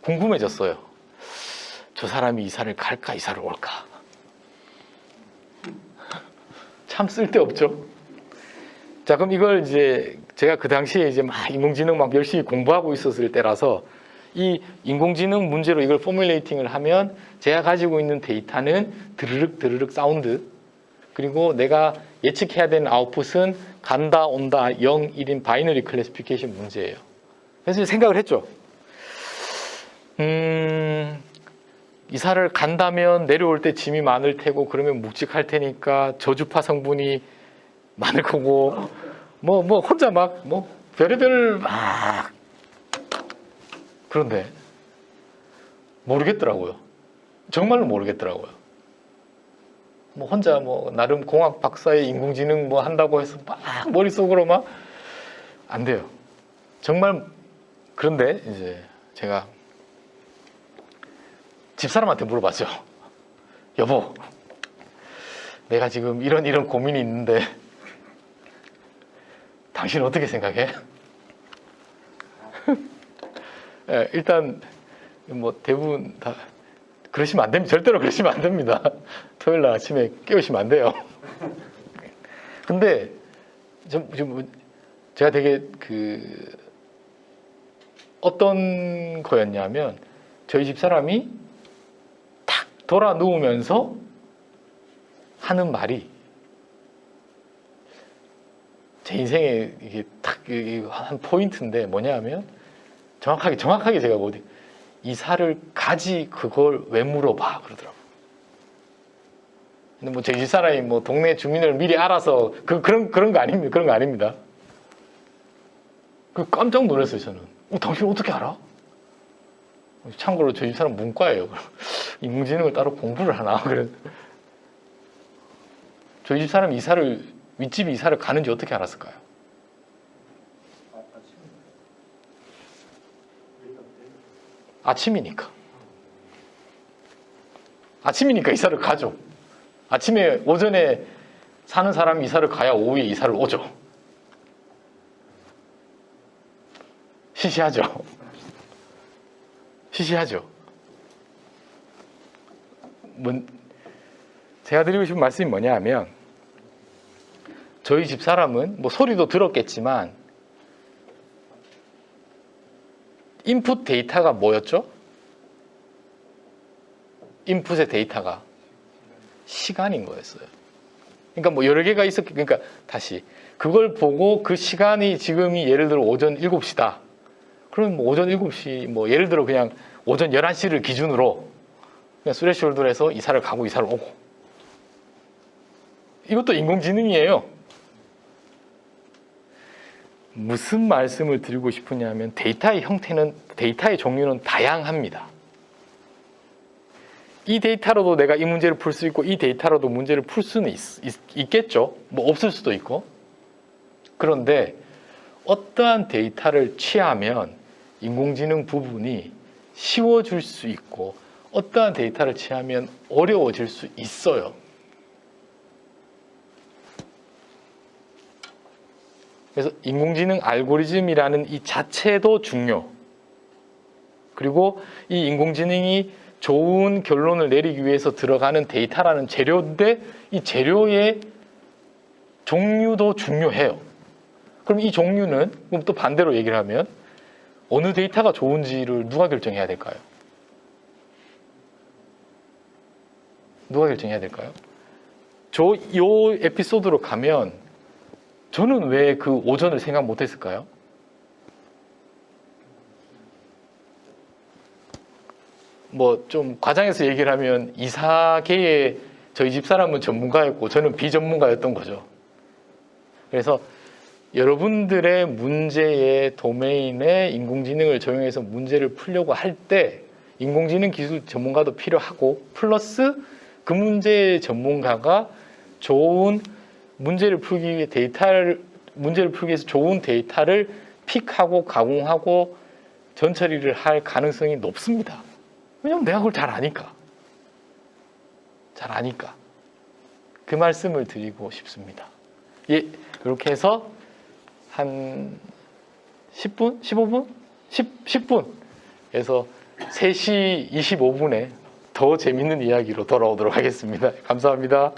궁금해졌어요. 저 사람이 이사를 갈까 이사를 올까? 참 쓸데없죠. 자, 그럼 이걸 이제 제가 그 당시에 이제 막 인공지능 막 열심히 공부하고 있었을 때라서 이 인공지능 문제로 이걸 포뮬레이팅을 하면 제가 가지고 있는 데이터는 드르륵 드르륵 사운드 그리고 내가 예측해야 되는 아웃풋은 간다 온다 0, 1인 바이너리 클래시피케이션 문제예요. 그래서 생각을 했죠. 이사를 간다면 내려올 때 짐이 많을 테고 그러면 묵직할 테니까 저주파 성분이 많을 거고 뭐 혼자 막 뭐 별의별 막 그런데 모르겠더라고요. 정말로 모르겠더라고요. 뭐 혼자 뭐 나름 공학 박사의 인공지능 뭐 한다고 해서 막 머릿속으로 막 안 돼요. 정말. 그런데 이제 제가 집사람한테 물어봤죠. 여보, 내가 지금 이런 고민이 있는데 당신은 어떻게 생각해? 예, 일단 뭐 대부분 다 그러시면 안 됩니다. 절대로 그러시면 안 됩니다. 토요일 날 아침에 깨우시면 안 돼요. 근데 제가 되게 어떤 거였냐면 저희 집사람이 탁 돌아 누우면서 하는 말이 제 인생에 이게 딱 한 포인트인데 뭐냐면 정확하게 제가 이사를 가지 그걸 왜 물어봐 그러더라고요. 근데 뭐 제 집사람이 뭐 동네 주민을 미리 알아서 그런 거 아닙니다. 그런 거 아닙니다. 깜짝 놀랐어요 저는. 당신 어떻게 알아? 참고로 저희 집사람 문과예요. 인공지능을 따로 공부를 하나? 그래. 저희 집사람 윗집이 이사를 가는지 어떻게 알았을까요? 아침이니까 이사를 가죠. 오전에 사는 사람이 이사를 가야 오후에 이사를 오죠. 시시하죠. 제가 드리고 싶은 말씀이 뭐냐 하면 저희 집사람은 뭐 소리도 들었겠지만 인풋 데이터가 뭐였죠? 인풋의 데이터가 시간인 거였어요. 그러니까 뭐 여러 개가 그러니까 다시 그걸 보고 그 시간이 지금이 예를 들어 오전 7시다. 그럼 뭐 오전 7시 뭐 예를 들어 그냥 오전 11시를 기준으로 그냥 스레시홀드를 해서 이사를 가고 이사를 오고. 이것도 인공지능이에요. 무슨 말씀을 드리고 싶으냐면 데이터의 종류는 다양합니다. 이 데이터로도 내가 이 문제를 풀 수 있고 이 데이터로도 문제를 풀 수는 있겠죠. 뭐 없을 수도 있고. 그런데 어떠한 데이터를 취하면 인공지능 부분이 쉬워질 수 있고 어떠한 데이터를 취하면 어려워질 수 있어요. 그래서 인공지능 알고리즘이라는 이 자체도 중요. 그리고 이 인공지능이 좋은 결론을 내리기 위해서 들어가는 데이터라는 재료인데 이 재료의 종류도 중요해요. 그럼 이 종류는 그럼 또 반대로 얘기를 하면 어느 데이터가 좋은지를 누가 결정해야 될까요? 요 에피소드로 가면 저는 왜 그 오전을 생각 못했을까요? 뭐 좀 과장해서 얘기를 하면 이사계에 저희 집사람은 전문가였고 저는 비전문가였던 거죠. 그래서 여러분들의 문제의 도메인에 인공지능을 적용해서 문제를 풀려고 할 때 인공지능 기술 전문가도 필요하고 플러스 그 문제의 전문가가 좋은 문제를 풀기 위해 문제를 풀기 위해서 좋은 데이터를 픽하고 가공하고 전처리를 할 가능성이 높습니다. 왜냐면 내가 그걸 잘 아니까. 그 말씀을 드리고 싶습니다. 예, 이렇게 해서 한 10분? 15분? 10분에서 3시 25분에 더 재밌는 이야기로 돌아오도록 하겠습니다. 감사합니다.